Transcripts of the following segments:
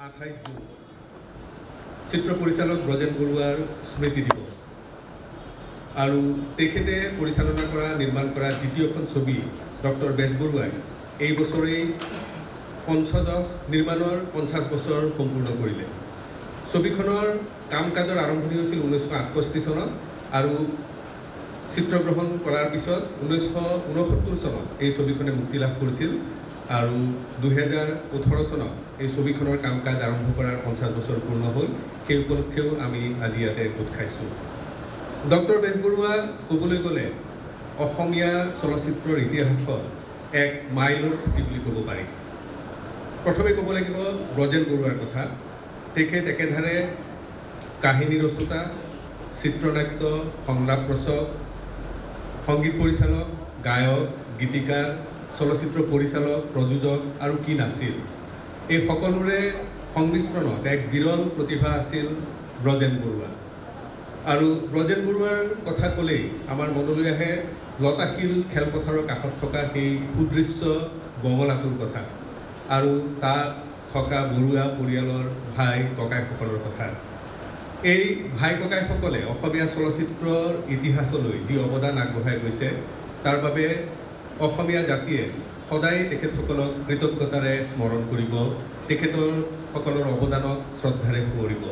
28 June চিত্ৰ পৰিচালক ব্ৰজেন বৰুৱাৰ স্মৃতি দিৱস আৰু তেখেতে পৰিচালনা কৰা নিৰ্মাণ কৰা দ্বিতীয়খন ছবি ডক্টৰ বেজবৰুৱাই এই বছৰেই পঞ্চদশ নিৰ্মাণৰ 50 বছৰ সম্পূৰ্ণ কৰিলে। ছবিখনৰ কাম কাজৰ আৰম্ভণি হৈছিল 1968 চনত আৰু চিত্ৰগ্ৰহণ কৰাৰ পিছত 1969 চনত এই ছবিখনে মুক্তি লাভ কৰিছিল আৰু 2018 চনত এই ছবিখনৰ কাম কাজ আৰম্ভ কৰাৰ 50 বছৰ পূৰ্ণ হ'ল। সেই উপলক্ষেও আমি আজি ইয়াতে গোট খাইছোঁ। ডক্টৰ বেজবৰুৱা ক'বলৈ গ'লে অসমীয়া চলচ্চিত্ৰৰ ইতিহাসত এক মাইলৰ খুঁটি বুলি ক'ব পাৰি। প্ৰথমে ক'ব লাগিব ব্ৰজেন বৰুৱাৰ কথা। তেখেত একেধাৰে কাহিনী ৰচয়িতা, চিত্ৰনাট্য, সংলাপ ৰচক, সংগীত পৰিচালক, গায়ক, গীতিকাৰ, চলচ্চিত্ৰ পৰিচালক, প্ৰযোজক আৰু কি নাছিল। এই সকলোৰে সংমিশ্ৰণত এক বিৰল প্ৰতিভা আছিল ব্ৰজেন বৰুৱা। আৰু ব্ৰজেন বৰুৱাৰ কথা ক'লেই আমাৰ মনলৈ আহে লতাশিল খেলপথাৰৰ কাষত থকা সেই সুদৃশ্য বঙলাটোৰ কথা আৰু তাত থকা বৰুৱা পৰিয়ালৰ ভাই ককাইসকলৰ কথা। এই ভাই ককাইসকলে অসমীয়া চলচ্চিত্ৰৰ ইতিহাসলৈ যি অৱদান আগবঢ়াই গৈছে তাৰ বাবে অসমীয়া জাতিয়ে সদায় তেখেতসকলক কৃতজ্ঞতাৰে স্মৰণ কৰিব, তেখেতসকলৰ অৱদানক শ্ৰদ্ধাৰে সোঁৱৰিব।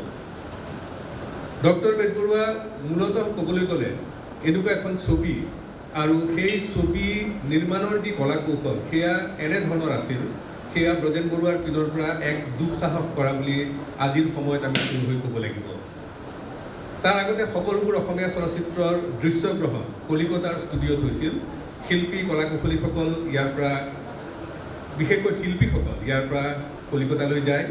ডক্টৰ বেজবৰুৱা মূলতঃ ক'বলৈ গ'লে এনেকুৱা এখন ছবি আৰু সেই ছবি নিৰ্মাণৰ যি কলা কৌশল সেয়া এনেধৰণৰ আছিল, সেয়া ব্ৰজেন বৰুৱাৰ পিনৰ পৰা এক দুঃসাহস কৰা বুলি আজিৰ সময়ত আমি থিৰ হৈ ক'ব লাগিব। তাৰ আগতে সকলোবোৰ অসমীয়া চলচ্চিত্ৰৰ দৃশ্যগ্ৰহণ কলিকতাৰ ষ্টুডিঅ'ত হৈছিল। শিল্পী কলাকুশলীসকল ইয়াৰ পৰা, বিশেষকৈ শিল্পীসকল ইয়াৰ পৰা কলিকতালৈ যায়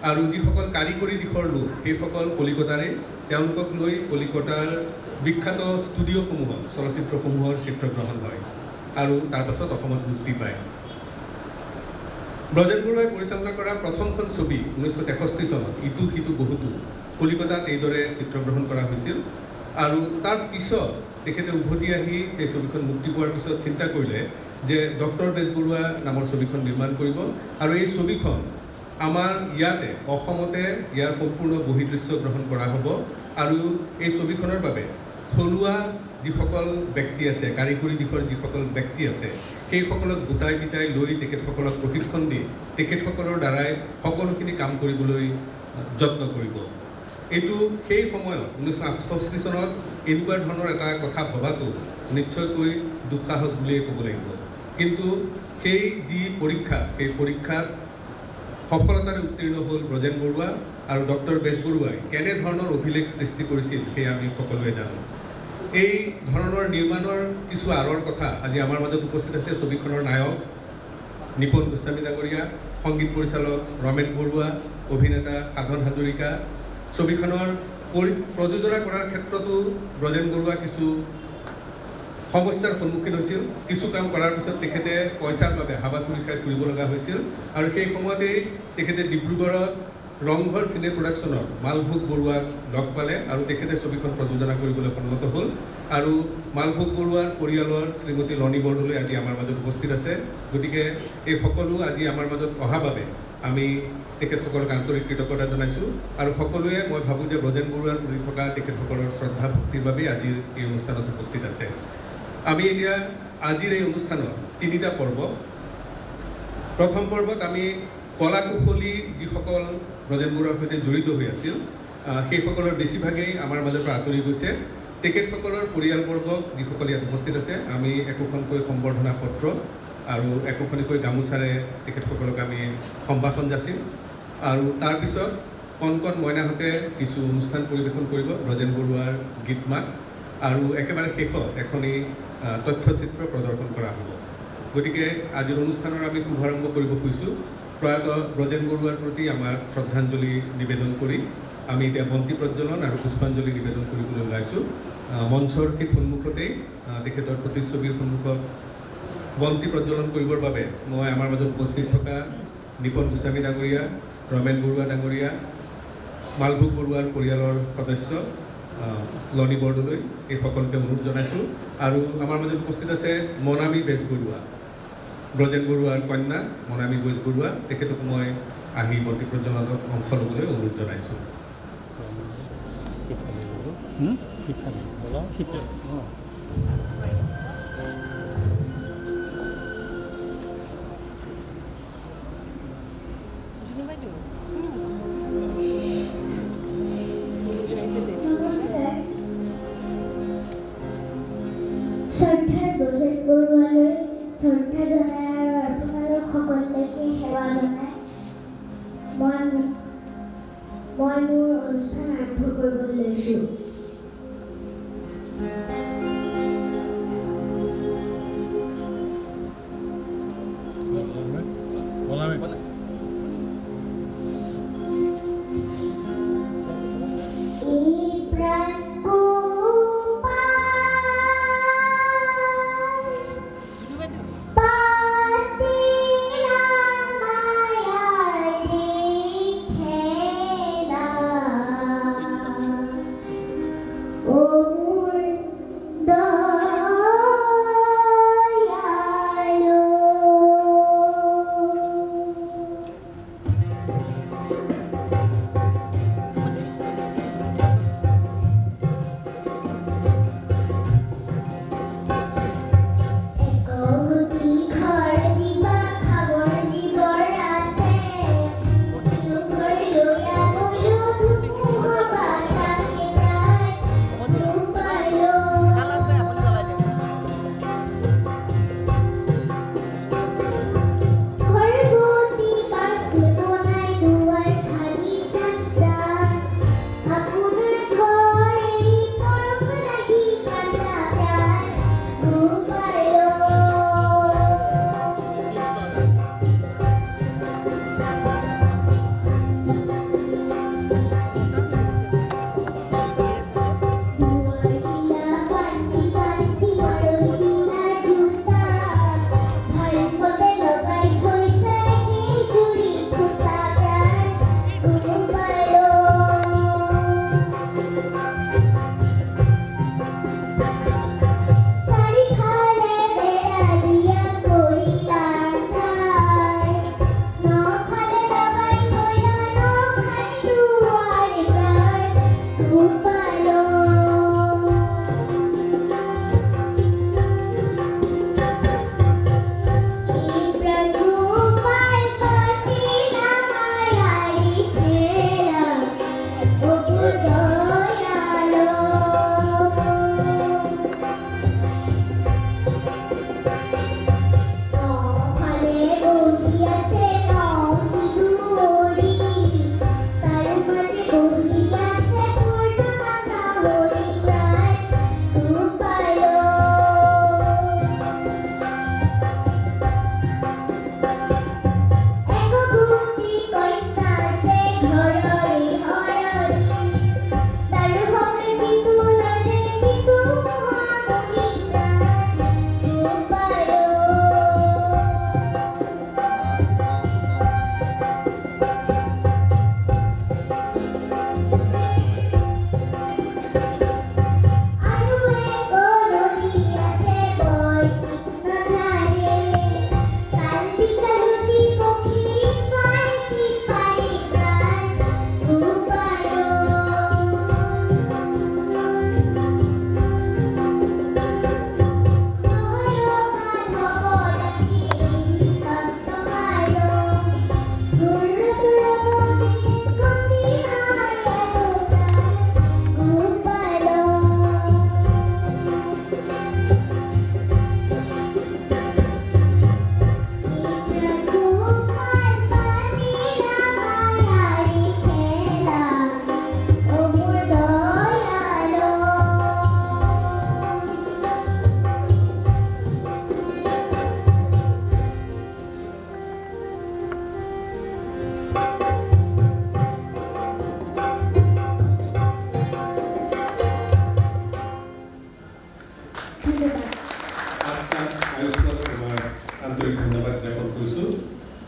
আৰু যিসকল কাৰিকৰী দিশৰ লোক সেইসকল কলিকতাৰে, তেওঁলোকক লৈ কলিকতাৰ বিখ্যাত ষ্টুডিঅ'সমূহত চলচ্চিত্ৰসমূহৰ চিত্ৰগ্ৰহণ হয় আৰু তাৰ পাছত অসমত মুক্তি পায়। ব্ৰজেন বৰুৱাই পৰিচালনা কৰা প্ৰথমখন ছবি 1963 চনত ইটো সিটো বহুতো কলিকতাত এইদৰে চিত্ৰগ্ৰহণ কৰা হৈছিল আৰু তাৰ পিছত তেখেতে উভতি আহি সেই ছবিখন মুক্তি পোৱাৰ পিছত চিন্তা কৰিলে যে ডক্টৰ বেজবৰুৱা নামৰ ছবিখন নিৰ্মাণ কৰিব আৰু এই ছবিখন আমাৰ ইয়াতে অসমতে ইয়াৰ সম্পূৰ্ণ বহিঃদৃশ্য গ্ৰহণ কৰা হ'ব আৰু এই ছবিখনৰ বাবে থলুৱা যিসকল ব্যক্তি আছে, কাৰিকৰী দিশৰ যিসকল ব্যক্তি আছে সেইসকলক গোটাই পিটাই লৈ তেখেতসকলক প্ৰশিক্ষণ দি তেখেতসকলৰ দ্বাৰাই সকলোখিনি কাম কৰিবলৈ যত্ন কৰিব। এইটো সেই সময়ত 1968 চনত এনেকুৱা ধৰণৰ এটা কথা ভবাটো নিশ্চয়কৈ দুঃসাহস বুলিয়েই ক'ব লাগিব। কিন্তু সেই যি পৰীক্ষা, সেই পৰীক্ষাত সফলতাৰে উত্তীৰ্ণ হ'ল ব্ৰজেন বৰুৱা আৰু ডক্টৰ বেজবৰুৱাই কেনেধৰণৰ অভিলেখ সৃষ্টি কৰিছিল সেয়া আমি সকলোৱে জানো। এই ধৰণৰ নিৰ্মাণৰ কিছু আঁৰৰ কথা আজি আমাৰ মাজত উপস্থিত আছে ছবিখনৰ নায়ক নিপন গোস্বামী ডাঙৰীয়া, সংগীত পৰিচালক ৰমেন বৰুৱা, অভিনেতা সাধন হাজৰিকা। ছবিখনৰ প্ৰযোজনা কৰাৰ ক্ষেত্ৰতো ব্ৰজেন বৰুৱা কিছু সমস্যাৰ সন্মুখীন হৈছিল। কিছু কাম কৰাৰ পিছত তেখেতে পইচাৰ বাবে হাবাথুৰি খাই ফুৰিব লগা হৈছিল আৰু সেই সময়তেই তেখেতে ডিব্ৰুগড়ত ৰংঘৰ চিনে প্ৰডাকশ্যনৰ মালভোগ বৰুৱাক লগ পালে আৰু তেখেতে ছবিখন প্ৰযোজনা কৰিবলৈ সন্মত হ'ল আৰু মালভোগ বৰুৱাৰ পৰিয়ালৰ শ্ৰীমতী লনী বৰদলৈ আজি আমাৰ মাজত উপস্থিত আছে। গতিকে এই সকলো আজি আমাৰ মাজত অহা বাবে আমি তেখেতসকলক আন্তৰিক কৃতজ্ঞতা জনাইছোঁ আৰু সকলোৱে মই ভাবোঁ যে ব্ৰজেন বৰুৱাৰ প্ৰতি থকা তেখেতসকলৰ শ্ৰদ্ধা ভক্তিৰ বাবেই আজিৰ এই অনুষ্ঠানত উপস্থিত আছে। আমি এতিয়া আজিৰ এই অনুষ্ঠানত 3টা পৰ্ব। প্ৰথম পৰ্বত আমি কলা কুশলী যিসকল ব্ৰজেন বৰুৱাৰ সৈতে জড়িত হৈ আছিল সেইসকলৰ বেছিভাগেই আমাৰ মাজৰ পৰা আঁতৰি গৈছে। তেখেতসকলৰ পৰিয়ালবৰ্গক যিসকল ইয়াত উপস্থিত আছে আমি একোখনকৈ সম্বৰ্ধনা পত্ৰ আৰু একোখনকৈ গামোচাৰে তেখেতসকলক আমি সম্ভাষণ যাচিম আৰু তাৰপিছত কণকণ মইনাহঁতে কিছু অনুষ্ঠান পৰিৱেশন কৰিব, ব্ৰজেন বৰুৱাৰ গীত মাত আৰু একেবাৰে শেষত এখনি তথ্যচিত্ৰ প্ৰদৰ্শন কৰা হ'ব। গতিকে আজিৰ অনুষ্ঠানৰ আমি শুভাৰম্ভ কৰিব খুজিছোঁ প্ৰয়াত ব্ৰজেন বৰুৱাৰ প্ৰতি আমাৰ শ্ৰদ্ধাঞ্জলি নিবেদন কৰি আমি এতিয়া বন্তি প্ৰজ্বলন আৰু পুষ্পাঞ্জলি নিবেদন কৰিবলৈ ওলাইছোঁ। মঞ্চৰ ঠিক সন্মুখতেই তেখেতৰ প্ৰতিচ্ছবিৰ সন্মুখত বন্তি প্ৰজ্বলন কৰিবৰ বাবে মই আমাৰ মাজত উপস্থিত থকা নিপন গোস্বামী ডাঙৰীয়া, ৰমেন বৰুৱা ডাঙৰীয়া, মালভোগ বৰুৱাৰ পৰিয়ালৰ সদস্য লনী বৰদলৈ এই সকলোকে অনুৰোধ জনাইছোঁ আৰু আমাৰ মাজত উপস্থিত আছে মনামী বেজবৰুৱা, ব্ৰজেন বৰুৱাৰ কন্যা মনামী বেজবৰুৱা। তেখেতক মই আহি বন্তি প্ৰজ্বলনত অংশ ল'বলৈ অনুৰোধ জনাইছোঁ। শ্ৰদ্ধাৰ বজেট বৰুৱালৈ শ্ৰদ্ধা জনাই আৰু আপোনালোক সকলোকে সেৱা জনাই মই মোৰ অনুষ্ঠান আৰম্ভ কৰিবলৈ লৈছোঁ।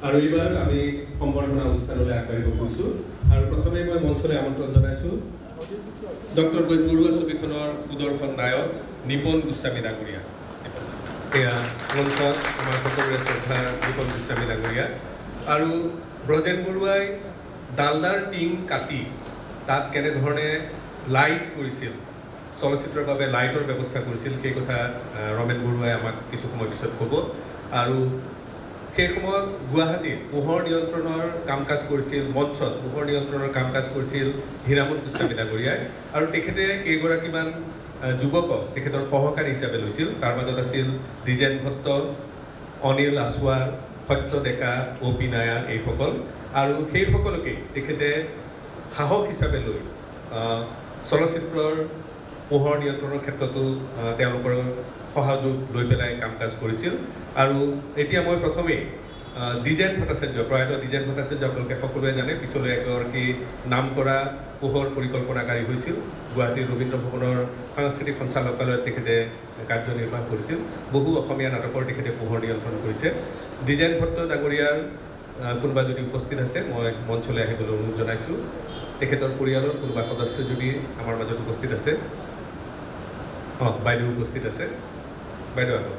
আৰু এইবাৰ আমি সম্বৰ্ধনা অনুষ্ঠানলৈ আগবাঢ়িব গৈছোঁ আৰু প্ৰথমে মই মঞ্চলৈ আমন্ত্ৰণ জনাইছোঁ ডক্টৰ বৰুৱা ছবিখনৰ সুদৰ্শন নায়ক নিপন গোস্বামী ডাঙৰীয়া। এয়া মঞ্চত আমাৰ সকলোৰে শ্ৰদ্ধা নিপন গোস্বামী ডাঙৰীয়া আৰু ব্ৰজেন বৰুৱাই ডালদাৰ টিং কাটি তাত কেনেধৰণে লাইট কৰিছিল, চলচ্চিত্ৰৰ বাবে লাইটৰ ব্যৱস্থা কৰিছিল, সেই কথা ৰমেন বৰুৱাই আমাক কিছু সময় পিছত ক'ব। আৰু সেই সময়ত গুৱাহাটীত পোহৰ নিয়ন্ত্ৰণৰ কাম কাজ কৰিছিল, মঞ্চত পোহৰ নিয়ন্ত্ৰণৰ কাম কাজ কৰিছিল হীৰামন গোস্বামী ডাঙৰীয়াই। আৰু তেখেতে কেইগৰাকীমান যুৱকক তেখেতৰ সহকাৰী হিচাপে লৈছিল। তাৰ মাজত আছিল দ্বিজেন ভট্ট, অনিল আছৱাৰ, সত্য ডেকা, অ' পি নায়াৰ এইসকল। আৰু সেইসকলকেই তেখেতে সাহস হিচাপে লৈ চলচ্চিত্ৰৰ পোহৰ নিয়ন্ত্ৰণৰ ক্ষেত্ৰতো তেওঁলোকৰ সহযোগ লৈ পেলাই কাম কাজ কৰিছিল। আৰু এতিয়া মই প্ৰথমেই দ্বিজেন ভট্টাচাৰ্য, প্ৰয়াত দ্বিজেন ভট্টাচাৰ্য আপোনালোকে সকলোৱে জানে, পিছলৈ এগৰাকী নাম কৰা পোহৰ পৰিকল্পনাকাৰী হৈছিল। গুৱাহাটীৰ ৰবীন্দ্ৰ ভৱনৰ সাংস্কৃতিক সঞ্চালকালয়ত তেখেতে কাৰ্যনিৰ্বাহ কৰিছিল। বহু অসমীয়া নাটকৰ তেখেতে পোহৰ নিয়ন্ত্ৰণ কৰিছে। দ্বিজেন ভট্ট ডাঙৰীয়াৰ কোনোবা যদি উপস্থিত আছে মই মঞ্চলৈ আহিবলৈ অনুৰোধ জনাইছোঁ। তেখেতৰ পৰিয়ালৰ কোনোবা সদস্য যদি আমাৰ মাজত উপস্থিত আছে, বাইদেউ উপস্থিত আছে, বাইদেউ আহক।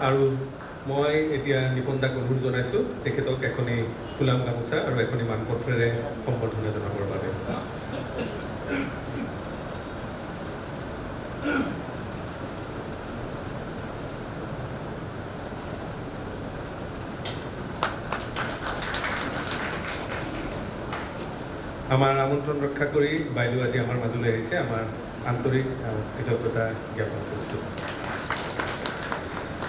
আৰু মই এতিয়া নিপন দাক অনুৰোধ জনাইছোঁ তেখেতক এখনি ফুলাম গামোচা আৰু এখনি মানপত্ৰেৰে সম্বৰ্ধনা জনাবৰ বাবে। আমাৰ আমন্ত্ৰণ ৰক্ষা কৰি বাইদেউ আজি আমাৰ মাজলৈ আহিছে, আমাৰ আন্তৰিক কৃতজ্ঞতা জ্ঞাপন কৰিছোঁ।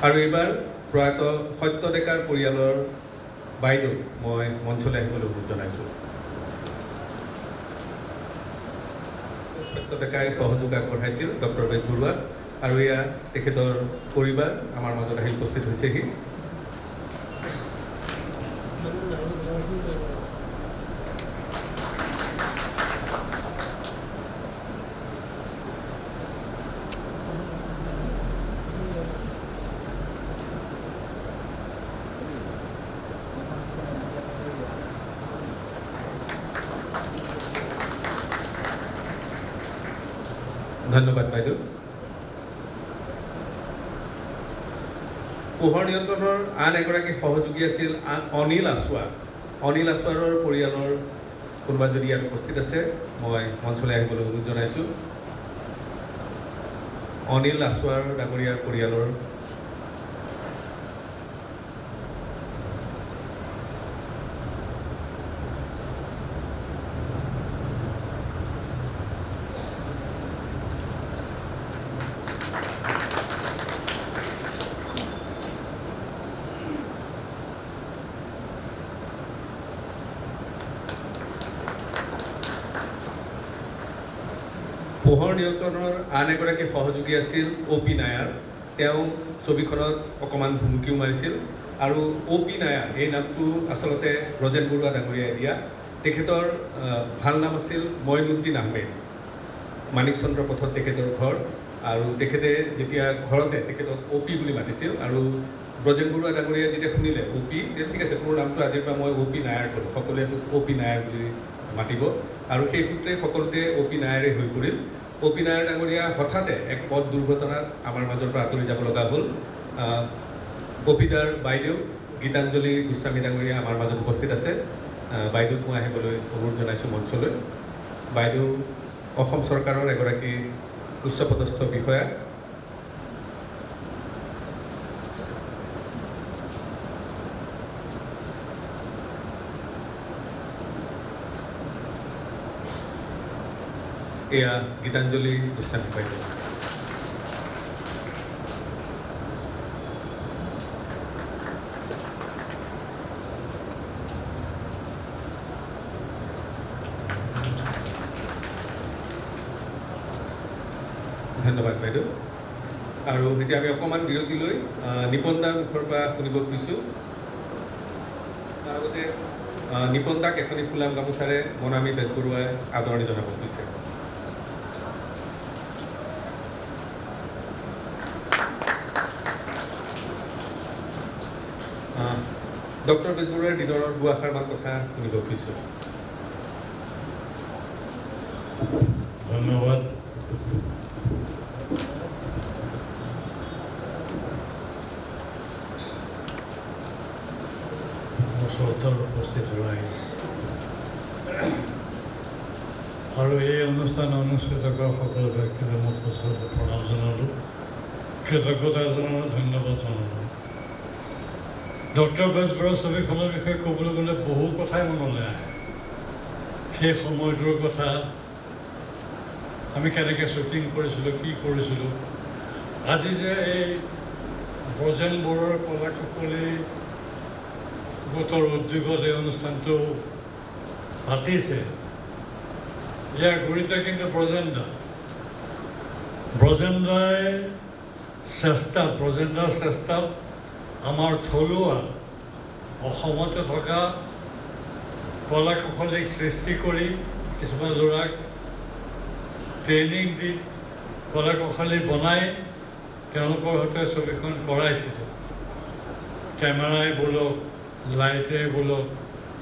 আৰু এইবাৰ প্ৰয়াত সত্য ডেকাৰ পৰিয়ালৰ বাইদেউ মই মঞ্চলৈ আহিবলৈ অনুৰোধ জনাইছোঁ। সত্য ডেকাই সহযোগ আগবঢ়াইছিল ডক্টৰ বেজবৰুৱাক, আৰু এয়া তেখেতৰ পৰিবাৰ আমাৰ মাজত আহি উপস্থিত হৈছেহি। ধন্যবাদ বাইদেউ। পোহৰ নিয়ন্ত্ৰণৰ আন এগৰাকী সহযোগী আছিল অনিল আছৱাৰ। অনিল আছৱাৰৰ পৰিয়ালৰ কোনোবা যদি ইয়াত উপস্থিত আছে মই মঞ্চলৈ আহিবলৈ অনুৰোধ জনাইছোঁ। অনিল আছৱাৰ ডাঙৰীয়াৰ পৰিয়ালৰ পোহৰ নিয়ন্ত্ৰণৰ আন এগৰাকী সহযোগী আছিল অ' পি নায়াৰ। তেওঁ ছবিখনত অকণমান ভুমুকিও মাৰিছিল। আৰু অ' পি নায়াৰ এই নামটো আচলতে ব্ৰজেন বৰুৱা ডাঙৰীয়াই দিয়া। তেখেতৰ ভাল নাম আছিল মইনুদ্দিন আহমেদ। মানিক চন্দ্ৰ পথত তেখেতৰ ঘৰ। আৰু তেখেতে যেতিয়া ঘৰতে তেখেতক অ' পি বুলি মাতিছিল। আৰু ব্ৰজেন বৰুৱা ডাঙৰীয়াই যেতিয়া শুনিলে অ' পি, ঠিক আছে তোৰ নামটো আজিৰ পৰা মই অ' পি নায়াৰ কৰোঁ, সকলোৱে তোক অ' পি নায়াৰ বুলি মাতিব। আৰু সেই সূত্ৰে সকলোতে অ' পি নায়াৰে হৈ পৰিল। অ' পি নায়াৰ ডাঙৰীয়া হঠাতে এক পথ দুৰ্ঘটনাত আমাৰ মাজৰ পৰা আঁতৰি যাব লগা হ'ল। অ' পি দাৰ বাইদেউ গীতাঞ্জলি গোস্বামী ডাঙৰীয়া আমাৰ মাজত উপস্থিত আছে। বাইদেউক মই আহিবলৈ অনুৰোধ জনাইছোঁ মঞ্চলৈ। বাইদেউ অসম চৰকাৰৰ এগৰাকী উচ্চপদস্থ বিষয়া। এয়া গীতাঞ্জলি গোস্বামী বাইদেউ। ধন্যবাদ বাইদেউ। আৰু এতিয়া আমি অকণমান বিৰতি লৈ নিপন দাৰ মুখৰ পৰা শুনিব খুজিছোঁ। তাৰ আগতে নিপন দাক এখনি ফুলাম গামোচাৰে মনামী বেজবৰুৱাই আদৰণি জনাব খুজিছে। ডক্টৰ বেজবৰুৱাৰ দিনৰ দুআষাৰমান কথা শুনিব খুজিছোঁ। ধন্যবাদ। শ্ৰদ্ধাৰ উপস্থিত ৰাইজ আৰু এই অনুষ্ঠান অনুষ্ঠিত কৰা সকলো ব্যক্তিলৈ মই সশ্ৰদ্ধ প্ৰণাম জনালোঁ, কৃতজ্ঞতা জনালোঁ, ধন্যবাদ জনালোঁ। ডক্টৰ বেজবৰুৱা ছবিখনৰ বিষয়ে ক'বলৈ গ'লে বহু কথাই মনলৈ আহে। সেই সময়টোৰ কথা, আমি কেনেকৈ শ্বুটিং কৰিছিলোঁ, কি কৰিছিলোঁ। আজি যে এই ব্ৰজেন বৰুৱাৰ কলা কুশলী গোটৰ উদ্যোগত এই অনুষ্ঠানটো পাতিছে, ইয়াৰ গুৰিতে কিন্তু ব্ৰজেনদাৰ চেষ্টাত আমাৰ থলুৱা অসমতে থকা কলা কুশলীক সৃষ্টি কৰি কিছুমান ল'ৰাক ট্ৰেইনিং দি কলা কুশলী বনাই তেওঁলোকৰ সৈতে ছবিখন কৰাইছিলে। কেমেৰাই বোলক, লাইটে বোলক,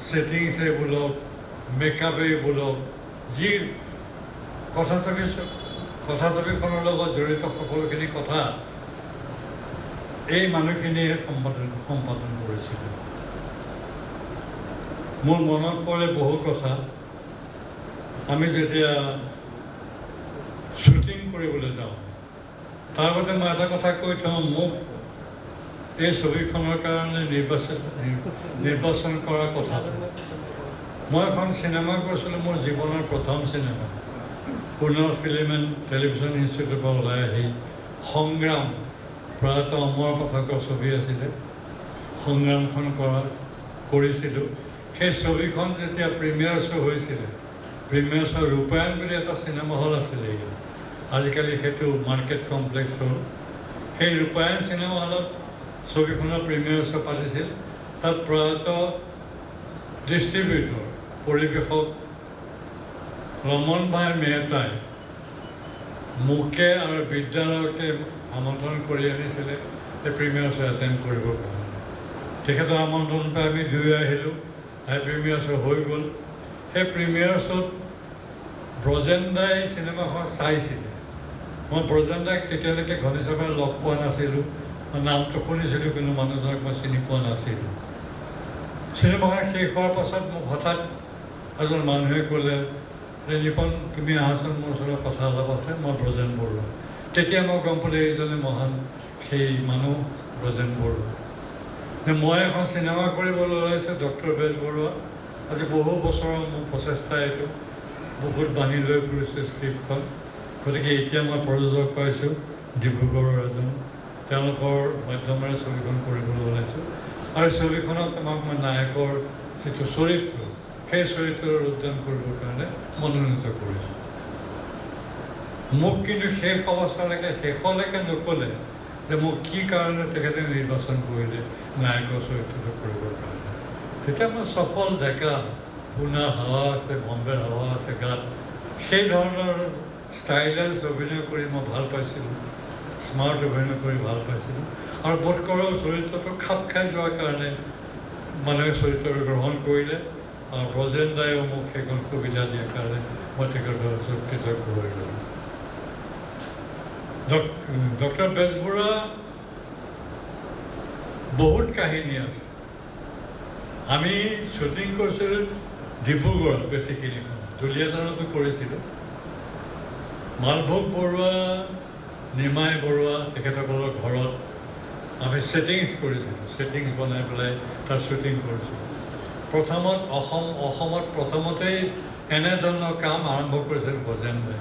ছেটিংছে বোলক, মেকআপেই বোলক, যি কথাছবিখনৰ লগত জড়িত সকলোখিনি কথা এই মানুহখিনিয়ে সম্পাদন কৰিছিলে। মোৰ মনত পৰে বহু কথা। আমি যেতিয়া শ্বুটিং কৰিবলৈ যাওঁ, তাৰ আগতে মই এটা কথা কৈ থওঁ, মোক এই ছবিখনৰ কাৰণে নিৰ্বাচন কৰাৰ কথা। মই এখন চিনেমা কৰিছিলোঁ, মোৰ জীৱনৰ প্ৰথম চিনেমা। পুনৰ ফিল্ম এণ্ড টেলিভিশ্যন ইনষ্টিটিউটৰ পৰা ওলাই আহি সংগ্ৰাম, প্ৰায়ত অমৰ পাঠকৰ ছবি আছিলে, সংগ্ৰামখন কৰিছিলোঁ। সেই ছবিখন যেতিয়া প্ৰিমিয়াৰ শ্ব' হৈছিলে, প্ৰিমিয়াৰ শ্ব' ৰূপায়ণ বুলি এটা চিনেমা হল আছিলে, আজিকালি সেইটো মাৰ্কেট কমপ্লেক্স হ'ল। সেই ৰূপায়ণ চিনেমা হলত ছবিখনৰ প্ৰিমিয়াৰ শ্ব' পাতিছিল। তাত প্ৰয়াত ডিষ্ট্ৰিবিউটৰ পৰিৱেশক ৰমন ভাই মেহতাই মোকে আৰু বিদ্যালয়কে আমন্ত্ৰণ কৰি আনিছিলে এই প্ৰিমিয়াৰ শ্ব' এটেণ্ড কৰিবৰ কাৰণে। তেখেতৰ আমন্ত্ৰণ পাই আমি দুয়ো আহিলোঁ। প্ৰিমিয়াৰ শ্ব' হৈ গ'ল। সেই প্ৰিমিয়াৰ শ্ব'ত ব্ৰজেনদাই চিনেমাখন চাইছিলে। মই ব্ৰজেনদাক তেতিয়ালৈকে ঘনিষ্ঠভাৱে লগ পোৱা নাছিলোঁ, নামটো শুনিছিলোঁ, কিন্তু মানুহজনক মই চিনি পোৱা নাছিলোঁ। চিনেমাখন শেষ হোৱাৰ পাছত মোক হঠাৎ এজন মানুহে ক'লে যে নিপন, তুমি আহাচোন, মোৰ ওচৰত কথা অলপ আছে, মই ব্ৰজেন বৰুৱা। তেতিয়া মই গম পালোঁ এইজনে মহান সেই মানুহ ব্ৰজেন বৰুৱা। মই এখন চিনেমা কৰিবলৈ ওলাইছোঁ, ডক্টৰ বেজবৰুৱা। আজি বহু বছৰৰ মোৰ প্ৰচেষ্টা এইটো, বহুত বান্ধি লৈ ফুৰিছোঁ স্ক্ৰিপ্টখন। গতিকে এতিয়া মই প্ৰযোজক পাইছোঁ ডিব্ৰুগড়ৰ এজন, তেওঁলোকৰ মাধ্যমেৰে ছবিখন কৰিবলৈ ওলাইছোঁ। আৰু ছবিখনত আমাক মই নায়কৰ যিটো চৰিত্ৰ, সেই চৰিত্ৰৰ উদ্যান কৰিবৰ কাৰণে মনোনীত কৰিছোঁ। মোক কিন্তু শেষ অৱস্থালৈকে, শেষলৈকে নক'লে যে মোক কি কাৰণে তেখেতে নিৰ্বাচন কৰিলে নায়কৰ চৰিত্ৰটো কৰিবৰ কাৰণে। তেতিয়া মই সফল ডেকা, পুনা হাৱা আছে, বম্বেৰ হাৱা আছে গাত, সেই ধৰণৰ ষ্টাইলাইজ অভিনয় কৰি মই ভাল পাইছিলোঁ, স্মাৰ্ট অভিনয় কৰি ভাল পাইছিলোঁ। আৰু বোধ কৰোঁ চৰিত্ৰটো খাপ খাই যোৱাৰ কাৰণে মানুহে চৰিত্ৰটো গ্ৰহণ কৰিলে। আৰু ব্ৰজেন দায়েও মোক সেইখন সুবিধা দিয়াৰ কাৰণে মই তেখেতৰ ওচৰত কৃতজ্ঞ হৈ গ'লোঁ। ডক্টৰ বেজবৰুৱা বহুত কাহিনী আছে। আমি শ্বুটিং কৰিছিলোঁ ডিব্ৰুগড়ত, বেছিখিনি দুলীয়াজানতো কৰিছিলোঁ। মালভোগ বৰুৱা, নিমাই বৰুৱা তেখেতসকলৰ ঘৰত আমি ছেটিংছ কৰিছিলোঁ, ছেটিংছ বনাই পেলাই তাত শ্বুটিং কৰিছিলোঁ। অসমত প্ৰথমতেই এনেধৰণৰ কাম আৰম্ভ কৰিছিল ব্ৰজেন দাই।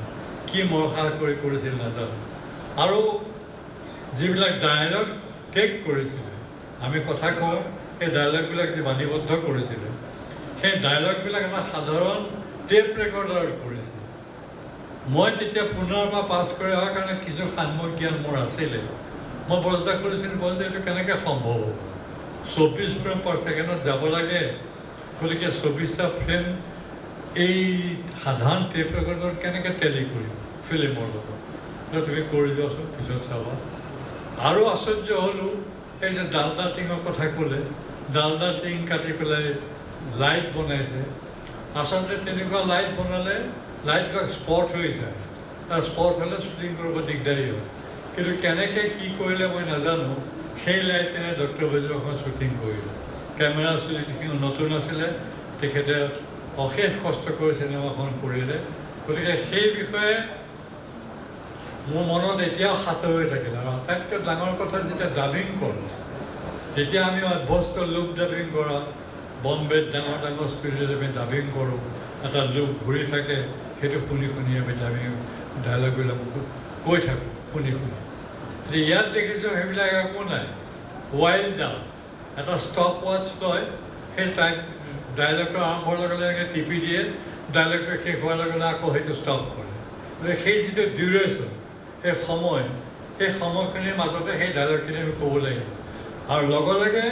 কি মৰসাহ কৰিছিল নাজানো। আৰু যিবিলাক ডায়লগ টেক কৰিছিলে, আমি কথা কওঁ, সেই ডায়লগবিলাক যি বাণীবদ্ধ কৰিছিলে, সেই ডায়লগবিলাক এটা সাধাৰণ টেপ ৰেকৰ্ডাৰত কৰিছিল। মই তেতিয়া পুনৰ পৰা পাছ কৰি অহাৰ কাৰণে কিছু সাম্যক জ্ঞান মোৰ আছিলে। মই প্ৰশ্ন কৰিছিলোঁ, বৰদা এইটো কেনেকৈ সম্ভৱ হ'ব? 24 ফ্ৰেম পাৰ ছেকেণ্ডত যাব লাগে, গতিকে 24টা ফ্ৰেম এই সাধাৰণ টেপ ৰেকৰ্ডত কেনেকৈ টেলি কৰিম ফিল্মৰ লগত? তুমি কৰি যোৱাচোন, পিছত চাবা। আৰু আশ্চৰ্য হ'লোঁ, এই যে ডালদা টিঙৰ কথা ক'লে, ডালদা টিং কাটি পেলাই লাইট বনাইছে। আচলতে তেনেকুৱা লাইট বনালে লাইটবিলাক স্পট হৈ যায়। স্পট হ'লে শ্বুটিং কৰিব দিগদাৰী হয় কিন্তু কেনেকৈ কি কৰিলে মই নাজানো সেই লাইটেৰে ডক্টৰ বেজবৰুৱা এখন শ্বুটিং কৰিলোঁ কেমেৰা চুটিখিনি নতুন আছিলে তেখেতে অশেষ কষ্ট কৰি চিনেমাখন কৰিলে গতিকে সেই বিষয়ে মোৰ মনত এতিয়াও সাঁতৰ হৈ থাকিলে আৰু আটাইতকৈ ডাঙৰ কথা যেতিয়া ডাবিং কৰোঁ তেতিয়া আমি অভ্যস্ত লুক ডাবিং কৰা বম্বেত ডাঙৰ ডাঙৰ ষ্টুডিঅ'ত আমি ডাবিং কৰোঁ এটা লুক ঘূৰি থাকে সেইটো শুনি শুনি আমি ডাবিং ডাইলগবিলাক কৈ থাকোঁ শুনি শুনি ইয়াত দেখিছোঁ সেইবিলাক একো নাই ৱাইল্ড ডাউন এটা ষ্টপ ৱাচ লয় সেই টাইম ডাইলগটো আৰম্ভ হোৱাৰ লগে লগে টিপি দিয়ে ডাইলগটো শেষ হোৱাৰ লগে লগে আকৌ সেইটো ষ্টপ কৰে গতিকে সেই যিটো ডিউৰেশ্যন সেই সময়খিনিৰ মাজতে সেই ডাইলগখিনি আমি ক'ব লাগিব আৰু লগে লগে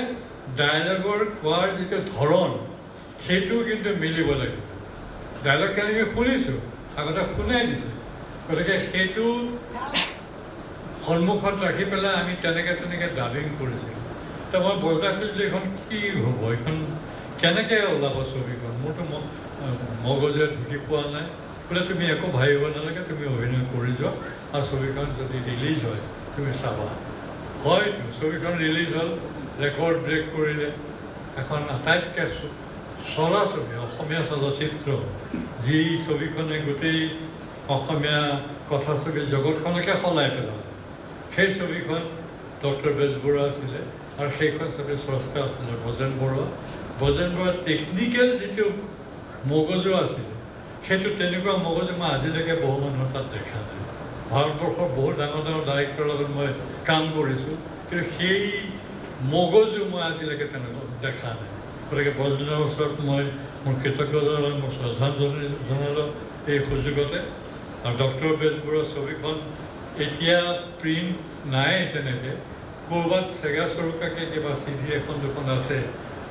ডাইলগৰ কোৱাৰ যিটো ধৰণ সেইটো কিন্তু মিলিব লাগিব ডাইলগখিনি আমি শুনিছোঁ আগতে শুনাই দিছে গতিকে সেইটো সন্মুখত ৰাখি পেলাই আমি তেনেকৈ ডাবিং কৰিছিলোঁ তো মই বৰদাখিল যে এইখন কি হ'ব এইখন কেনেকৈ ওলাব ছবিখন মোৰতো মগজে ঢুকি পোৱা নাই বোলে তুমি একো ভাবিব নালাগে তুমি অভিনয় কৰি যোৱা আৰু ছবিখন যদি ৰিলিজ হয় তুমি চাবা হয়তো ছবিখন ৰিলিজ হ'ল ৰেকৰ্ড ব্ৰেক কৰিলে এখন আটাইতকৈ চলা ছবি অসমীয়া চলচ্চিত্ৰ যি ছবিখনে গোটেই অসমীয়া কথাছবি জগতখনকে সলাই পেলালে সেই ছবিখন ডক্টৰ বেজবৰুৱা আছিলে আৰু সেইখন ছবি স্ৰষ্টা আছিলে ভজেন বৰুৱাৰ টেকনিকেল যিটো মগজু আছিলে সেইটো তেনেকুৱা মগজু মই আজিলৈকে বহু মানুহৰ তাত দেখা নাই ভাৰতবৰ্ষৰ বহুত ডাঙৰ ডাঙৰ ডাইৰেক্টৰৰ লগত মই কাম কৰিছোঁ কিন্তু সেই মগজু মই আজিলৈকে তেনেকুৱা দেখা নাই গতিকে বজেনৰ ওচৰত মই মোৰ কৃতজ্ঞতা মোৰ শ্ৰদ্ধাঞ্জলি জনালোঁ এই সুযোগতে আৰু ডক্টৰ বেজবৰুৱাৰ ছবিখন এতিয়া প্ৰিণ্ট নাই তেনেকৈ ক'ৰবাত চেগা চৰুকাকৈ কিবা চিডি এখন দুখন আছে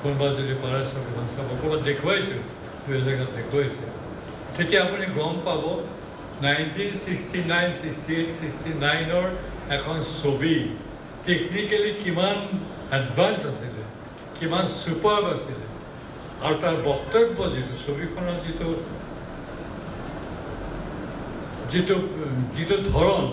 কোনোবা যদি পাৰে ছবিখন চাব ক'ৰবাত দেখুৱাইছোঁ দুই জেগাত দেখুৱাইছে তেতিয়া আপুনি গম পাব 1969, 68, 69ৰ এখন ছবি টেকনিকেলি কিমান এডভান্স আছিলে কিমান ছুপাৰ্ব আছিলে আৰু তাৰ বক্তব্য যিটো ছবিখনৰ যিটো ধৰণ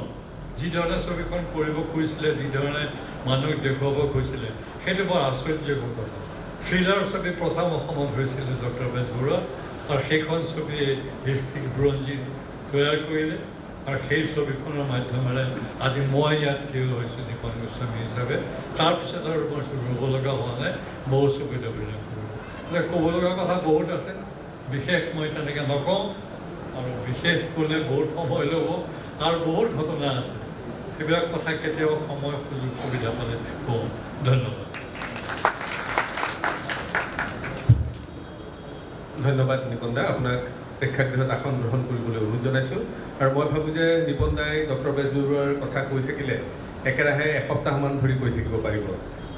যিধৰণে ছবিখন কৰিব খুজিছিলে যিধৰণে মানুহক দেখুৱাব খুজিছিলে সেইটো বৰ আশ্চৰ্যকৰ কথা থ্ৰিলাৰ ছবি প্ৰথম অসমত হৈছিলে ডক্টৰ বেজবৰুৱা আৰু সেইখন ছবি হিষ্ট্ৰিক বুৰঞ্জী তৈয়াৰ কৰিলে আৰু সেই ছবিখনৰ মাধ্যমেৰে আজি মই ইয়াত থিয় হৈছোঁ দীপন গোস্বামী হিচাপে তাৰপিছত আৰু মই ৰ'ব লগা হোৱা নাই বহু ছবিত অভিনয় কৰিব গতিকে ক'ব লগা কথা বহুত আছে বিশেষ মই তেনেকৈ নকওঁ আৰু বিশেষ ক'লে বহুত সময় ল'ব আৰু বহুত ঘটনা আছে সেইবিলাক কথা কেতিয়াবা সময় সুযোগ সুবিধা পালে কওঁ ধন্যবাদ ধন্যবাদ নিপন দা আপোনাক প্ৰেক্ষাগৃহত আসন গ্ৰহণ কৰিবলৈ অনুৰোধ জনাইছোঁ আৰু মই ভাবোঁ যে নিপন দাই ডক্টৰ বেজবৰুৱাৰ কথা কৈ থাকিলে একেৰাহে এসপ্তাহমান ধৰি কৈ থাকিব পাৰিব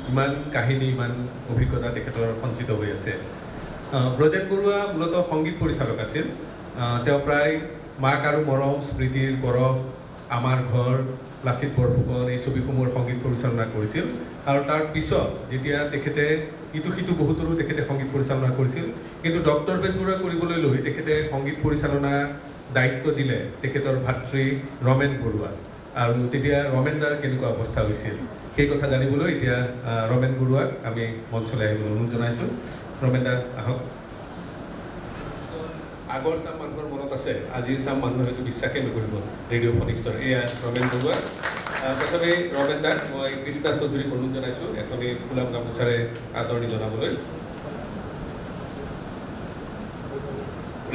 ইমান কাহিনী ইমান অভিজ্ঞতা তেখেতৰ সঞ্চিত হৈ আছে ব্ৰজেন বৰুৱা মূলতঃ সংগীত পৰিচালক আছিল তেওঁ প্ৰায় মাক আৰু মৰম স্মৃতিৰ বৰফ আমাৰ ঘৰ লাচিত বৰফুকন এই ছবিসমূহৰ সংগীত পৰিচালনা কৰিছিল আৰু তাৰ পিছত যেতিয়া তেখেতে ইটো সিটো বহুতৰো তেখেতে সংগীত পৰিচালনা কৰিছিল কিন্তু ডক্টৰ বেজবৰুৱা কৰিবলৈ লৈ তেখেতে সংগীত পৰিচালনা দায়িত্ব দিলে তেখেতৰ ভাতৃ ৰমেন বৰুৱা আৰু তেতিয়া ৰমেন দাৰ কেনেকুৱা অৱস্থা হৈছিল সেই কথা জানিবলৈ এতিয়া ৰমেন বৰুৱাক আমি মঞ্চলৈ আহিবলৈ অনুৰোধ জনাইছোঁ ৰমেন দা আহক আগৰ চাম মানুহৰ মনত আছে আজিৰ চাম মানুহে হয়তো বিশ্বাসেই নকৰিব ৰেডিঅ' ফনিক্সৰ এয়া ৰমেন বৰুৱা প্ৰথমে ৰমেন দাক মই কৃষ্ণা চৌধুৰীক অনুৰোধ জনাইছোঁ এখনি ফুলাম গামোচাৰে আদৰণি জনাবলৈ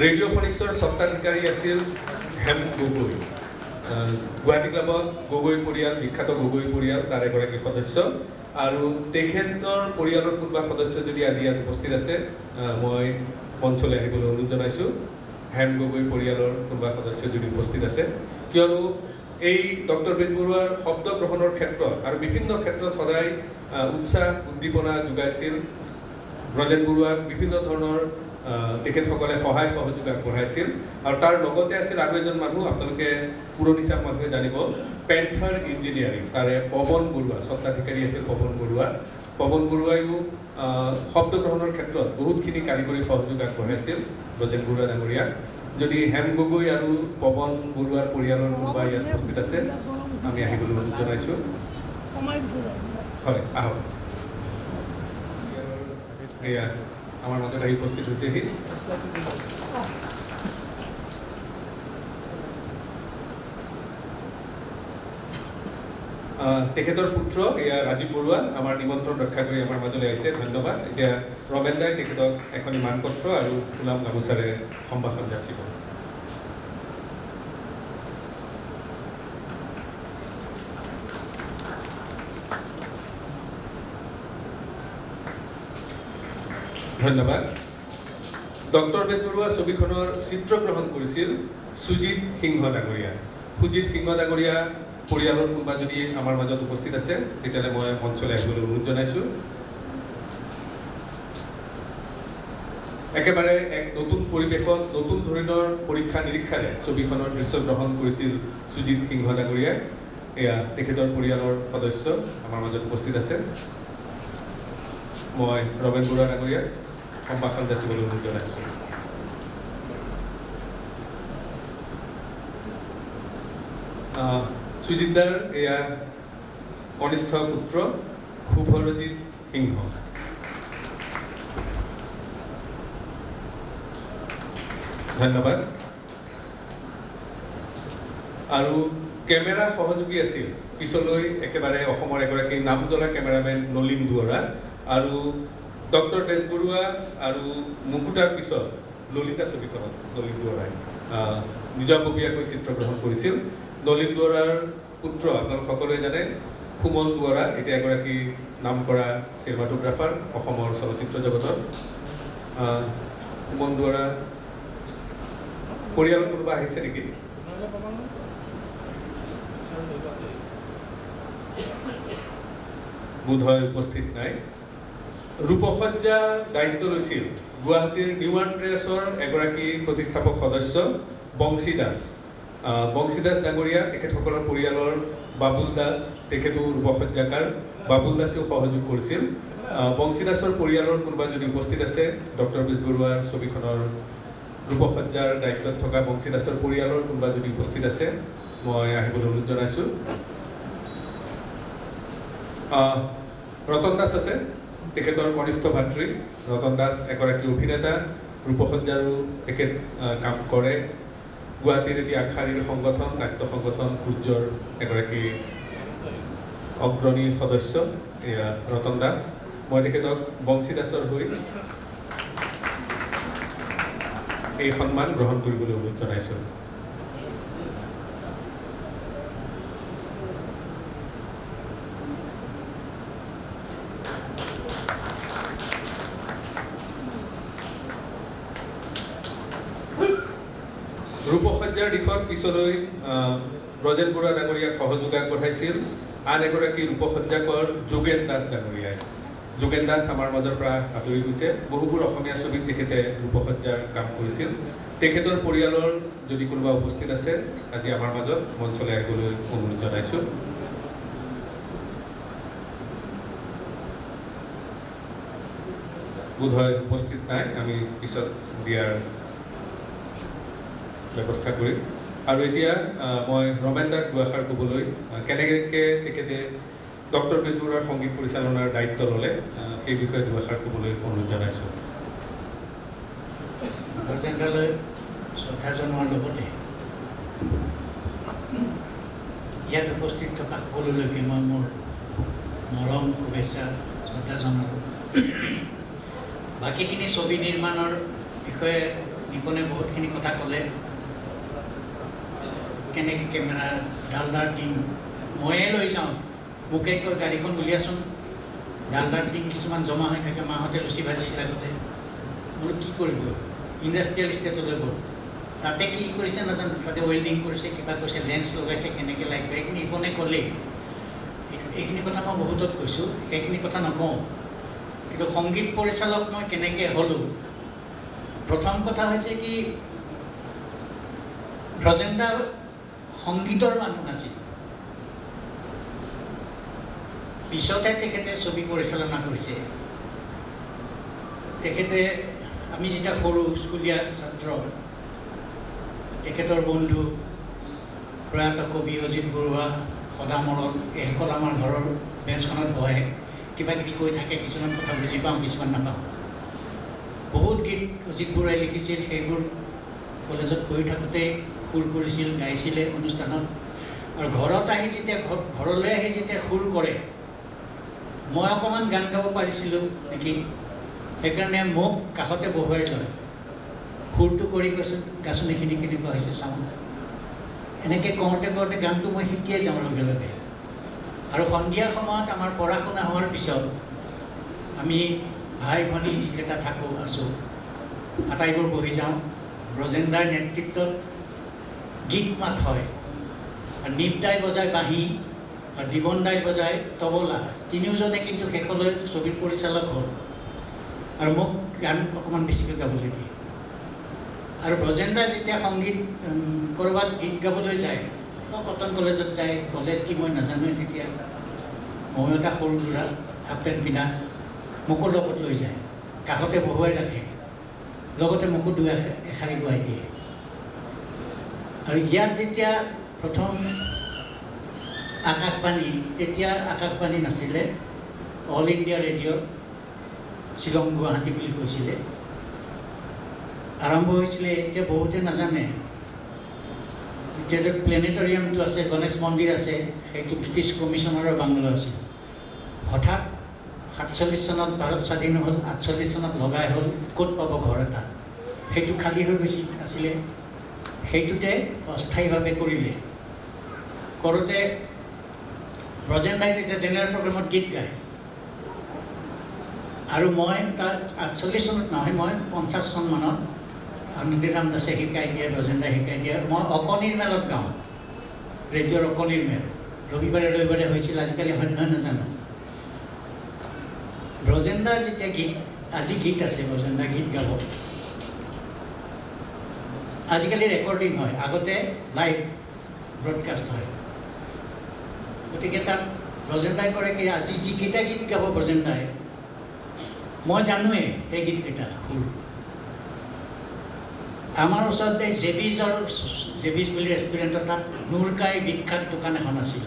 ৰেডিঅ' ফনিক্সৰ স্বত্বাধিকাৰী আছিল হেম গগৈ গুৱাহাটী ক্লাবত গগৈ পৰিয়াল বিখ্যাত গগৈ পৰিয়াল তাৰ এগৰাকী সদস্য আৰু তেখেতৰ পৰিয়ালৰ কোনোবা সদস্য যদি আজি ইয়াত উপস্থিত আছে মই মঞ্চলৈ আহিবলৈ অনুৰোধ জনাইছোঁ হেম গগৈ পৰিয়ালৰ কোনোবা সদস্য যদি উপস্থিত আছে কিয়নো এই ডক্টৰ বেজবৰুৱাৰ শব্দ গ্ৰহণৰ ক্ষেত্ৰত আৰু বিভিন্ন ক্ষেত্ৰত সদায় উৎসাহ উদ্দীপনা যোগাইছিল ব্ৰজেন বৰুৱাক বিভিন্ন ধৰণৰ তেখেতসকলে সহায় সহযোগ আগবঢ়াইছিল আৰু তাৰ লগতে আছিল আৰু এজন মানুহ আপোনালোকে পুৰণিচাম মানুহে জানিব পেন্থাৰ ইঞ্জিনিয়াৰিং তাৰে পৱন বৰুৱা স্বত্বাধিকাৰী আছিল পৱন বৰুৱায়ো শব্দ গ্ৰহণৰ ক্ষেত্ৰত বহুতখিনি কাৰিকৰী সহযোগ আগবঢ়াইছিল ব্ৰজেন বৰুৱা ডাঙৰীয়াক যদি হেম গগৈ আৰু পৱন বৰুৱাৰ পৰিয়ালৰ কোনোবা ইয়াত উপস্থিত আছে আমি আহিবলৈ অনুৰোধ জনাইছোঁ। হয়, আহক। এয়া আমাৰ মাজত আহি উপস্থিত হৈছেহি। তেখেতৰ পুত্ৰ এয়া ৰাজীৱ বৰুৱা আমাৰ নিমন্ত্ৰণ ৰক্ষা কৰি আমাৰ মাজলৈ আহিছে, ধন্যবাদ। এতিয়া ৰমেন দাই তেখেতক এখনি মানপত্ৰ আৰু ফুলাম গামোচাৰে সম্ভাষণ যাচিব। ধন্যবাদ। ডক্টৰ বেজবৰুৱা ছবিখনৰ চিত্ৰগ্ৰহণ কৰিছিল সুজিত সিংহ ডাঙৰীয়া। সুজিত সিংহ ডাঙৰীয়া পৰিয়ালৰ কোনোবা যদি আমাৰ মাজত উপস্থিত আছে তেতিয়াহ'লে মই মঞ্চলৈ আহিবলৈ অনুৰোধ জনাইছোঁ। একেবাৰে এক নতুন পৰিৱেশত নতুন ধৰণৰ পৰীক্ষা নিৰীক্ষাৰে ছবিখনৰ দৃশ্য গ্ৰহণ কৰিছিল সুজিত সিংহ ডাঙৰীয়াই। এয়া তেখেতৰ পৰিয়ালৰ সদস্য আমাৰ মাজত উপস্থিত আছে। মই ৰমেন বৰুৱা ডাঙৰীয়াক সম্ভাষণ যাচিবলৈ অনুৰোধ জনাইছোঁ। সুজিতদাৰ এয়া কনিষ্ঠ পুত্ৰ শুভৰজিত সিংহ। ধন্যবাদ। আৰু কেমেৰা সহযোগী আছিল পিছলৈ একেবাৰে অসমৰ এগৰাকী নাম জ্বলা কেমেৰামেন নলিন দুৱৰা, আৰু ডক্টৰ বেজবৰুৱা আৰু মুকুতাৰ পিছত ললিতা ছবিখনত নলিন দুৱৰাই নিজাববীয়াকৈ চিত্ৰগ্ৰহণ কৰিছিল। নলিন দুৱৰাৰ পুত্ৰ আপোনালোক সকলোৱে জানে সুমন দুৱৰা, এতিয়া এগৰাকী নাম কৰা চিনেমাটোগ্ৰাফাৰ অসমৰ চলচ্চিত্ৰ জগতৰ। সুমন দুৱৰা পৰিয়ালৰ কোনোবা আহিছে নেকি? বোধ হয় উপস্থিত নাই। ৰূপসজ্জা দায়িত্ব লৈছিল গুৱাহাটীৰ নিউ আণ্ড্ৰেছৰ এগৰাকী প্ৰতিষ্ঠাপক সদস্য বংশী দাস। বংশী দাস ডাঙৰীয়া, তেখেতসকলৰ পৰিয়ালৰ বাবুল দাস, তেখেতো ৰূপসজ্জাকাৰ। বাবুল দাসেও সহযোগ কৰিছিল। বংশী দাসৰ পৰিয়ালৰ কোনোবা যদি উপস্থিত আছে, ডক্টৰ বেজবৰুৱাৰ ছবিখনৰ ৰূপসজ্জাৰ দায়িত্বত থকা বংশী দাসৰ পৰিয়ালৰ কোনোবা যদি উপস্থিত আছে মই আহিবলৈ অনুৰোধ জনাইছোঁ। ৰতন দাস আছে, তেখেতৰ কনিষ্ঠ ভাতৃ। ৰতন দাস এগৰাকী অভিনেতা, ৰূপসজ্জাৰো তেখেত কাম কৰে। গুৱাহাটীৰ এটি আগশাৰীৰ সংগঠন নাট্য সংগঠন সূৰ্যৰ এগৰাকী অগ্ৰণী সদস্য এয়া ৰতন দাস। মই তেখেতক বংশী দাসৰ হৈ এই সন্মান গ্ৰহণ কৰিবলৈ অনুৰোধ জনাইছোঁ। ৰূপসজ্জাৰ দিশত পিছলৈ ব্ৰজেন বৰুৱা ডাঙৰীয়াক সহযোগ আগবঢ়াইছিল আন এগৰাকী ৰূপসজ্জাকৰ যোগেন দাস ডাঙৰীয়াই। যোগেন দাস আমাৰ মাজৰ পৰা আঁতৰি গৈছে। বহুবোৰ অসমীয়া ছবিত তেখেতে ৰূপসজ্জাৰ কাম কৰিছিল। তেখেতৰ পৰিয়ালৰ যদি কোনোবা উপস্থিত আছে আজি আমাৰ মাজত মঞ্চলৈ আহিবলৈ অনুৰোধ জনাইছোঁ। বোধহয় উপস্থিত নাই, আমি পিছত দিয়াৰ ব্যৱস্থা কৰিম। আৰু এতিয়া মই ৰমেন দাক দুআষাৰ ক'বলৈ কেনেকৈ তেখেতে ডক্টৰ বেজবৰুৱাৰ সংগীত পৰিচালনাৰ দায়িত্ব ল'লে সেই বিষয়ে দুআষাৰ ক'বলৈ অনুৰোধ জনাইছোঁ। ৰজেন্দ্ৰলৈ শ্ৰদ্ধা জনোৱাৰ লগতে ইয়াত উপস্থিত থকা সকলোলৈকে মই মোৰ মৰম শুভেচ্ছা শ্ৰদ্ধা জনালোঁ। বাকীখিনি ছবি নিৰ্মাণৰ বিষয়ে নিপুণে বহুতখিনি কথা ক'লে। কেনেকৈ কেমেৰা, ডালদাৰ টিম ময়ে লৈ যাওঁ, মোকে কৈ গাড়ীখন উলিয়াচোন, ডালদাৰ টিম কিছুমান জমা হৈ থাকে, মাহঁতে লুচি ভাজিছিল আগতে। বোলো কি কৰিব, ইণ্ডাষ্ট্ৰিয়েল ষ্টেটলৈ গ'ল, তাতে কি কৰিছে নাজানো, তাতে ৱেল্ডিং কৰিছে, কিবা কৰিছে, লেন্স লগাইছে, কেনেকৈ লাগিব এইখিনি নিপুণে ক'লেই। এইখিনি কথা মই বহুতত কৈছোঁ, সেইখিনি কথা নকওঁ। কিন্তু সংগীত পৰিচালক মই কেনেকৈ হ'লোঁ, প্ৰথম কথা হৈছে কি ব্ৰজেন্দা সংগীতৰ মানুহ আছিল। পিছতে তেখেতে ছবি পৰিচালনা কৰিছে। তেখেতে আমি যেতিয়া সৰু স্কুলীয়া ছাত্ৰ তেখেতৰ বন্ধু প্ৰয়াত কবি অজিত বৰুৱা সদামৰণ এইসকল আমাৰ ঘৰৰ বেঞ্চখনত বহে কিবা কিবি কৈ থাকে কিছুমান কথা বুজি পাওঁ কিছুমান নাপাওঁ বহুত গীত অজিত বৰুৱাই লিখিছিল সেইবোৰ কলেজত পঢ়ি থাকোঁতে সুৰ কৰিছিল গাইছিলে অনুষ্ঠানত আৰু ঘৰত আহি যেতিয়া ঘৰলৈ আহি যেতিয়া সুৰ কৰে মই অকণমান গান গাব পাৰিছিলোঁ নেকি সেইকাৰণে মোক কাষতে বহুৱাই লয় সুৰটো কৰি কৈছে গাচোন এইখিনি কেনেকুৱা হৈছে চাওঁ এনেকৈ কওঁতে কওঁতে গানটো মই শিকিয়ে যাওঁ লগে লগে আৰু সন্ধিয়া সময়ত আমাৰ পঢ়া শুনা হোৱাৰ পিছত আমি ভাই ভনী যিকেইটা থাকোঁ আছোঁ আটাইবোৰ বহি যাওঁ ব্ৰজেন্দ্ৰাৰ নেতৃত্বত গীত মাত হয় আৰু নিপদাই বজায় বাঁহী আৰু দিবনদাই বজায় তবলা তিনিওজনে কিন্তু শেষলৈ ছবিৰ পৰিচালক হ'ল আৰু মোক গান অকণমান বেছিকৈ গাবলৈ দিয়ে আৰু ব্ৰজেন্দ্ৰাই যেতিয়া সংগীত ক'ৰবাত গীত গাবলৈ যায় কটন কলেজত যায় কলেজ কি মই নাজানোৱে তেতিয়া ময়ো এটা সৰু ল'ৰা হাফ পেণ্ট পিন্ধা মোকো লগত লৈ যায় কাষতে বহুৱাই ৰাখে লগতে মোকো দুই এষাৰি গোৱাই দিয়ে আৰু ইয়াত যেতিয়া প্ৰথম আকাশবাণী তেতিয়া আকাশবাণী নাছিলে all India radio' Shillong Guwahati বুলি কৈছিলে আৰম্ভ হৈছিলে এতিয়া বহুতে নাজানে এতিয়া যে প্লেনেটৰিয়ামটো আছে গণেশ মন্দিৰ আছে সেইটো ব্ৰিটিছ কমিশ্যনাৰৰ বাংলো আছিল হঠাৎ 47 চনত ভাৰত স্বাধীন হ'ল 48 চনত লগাই হ'ল ক'ত পাব ঘৰ এটা সেইটো খালী হৈ গৈছিল আছিলে সেইটোতে অস্থায়ীভাৱে কৰিলে কৰোঁতে ব্ৰজেন্দ্ৰাই তেতিয়া জেনেৰেল প্ৰগ্ৰামত গীত গায় আৰু মই তাত 48 চনত নহয় মই 50 চনমানত নিধিৰাম দাসে শিকাই দিয়ে ব্ৰজেন্দ্ৰাই শিকাই দিয়ে মই অকণিৰ মেলত গাওঁ ৰেডিঅ'ৰ অকণিৰ মেল ৰবিবাৰে ৰবিবাৰে হৈছিল আজিকালি হয় নহয় নাজানো ব্ৰজেন্দ্ৰাৰ যেতিয়া গীত আজি গীত আছে ব্ৰজেন্দ্ৰাই গীত গাব আজিকালি ৰেকৰ্ডিং হয় আগতে লাইভ ব্ৰডকাষ্ট হয় গতিকে তাত ব্ৰজেন্দ্ৰাই কৰে কি আজি যিকেইটা গীত গাব ব্ৰজেন্দ্ৰাই মই জানোৱেই সেই গীতকেইটা সুৰ আমাৰ ওচৰতে জেবিজ বুলি ৰেষ্টুৰেণ্টত তাত নুৰকাই বিখ্যাত দোকান এখন আছিল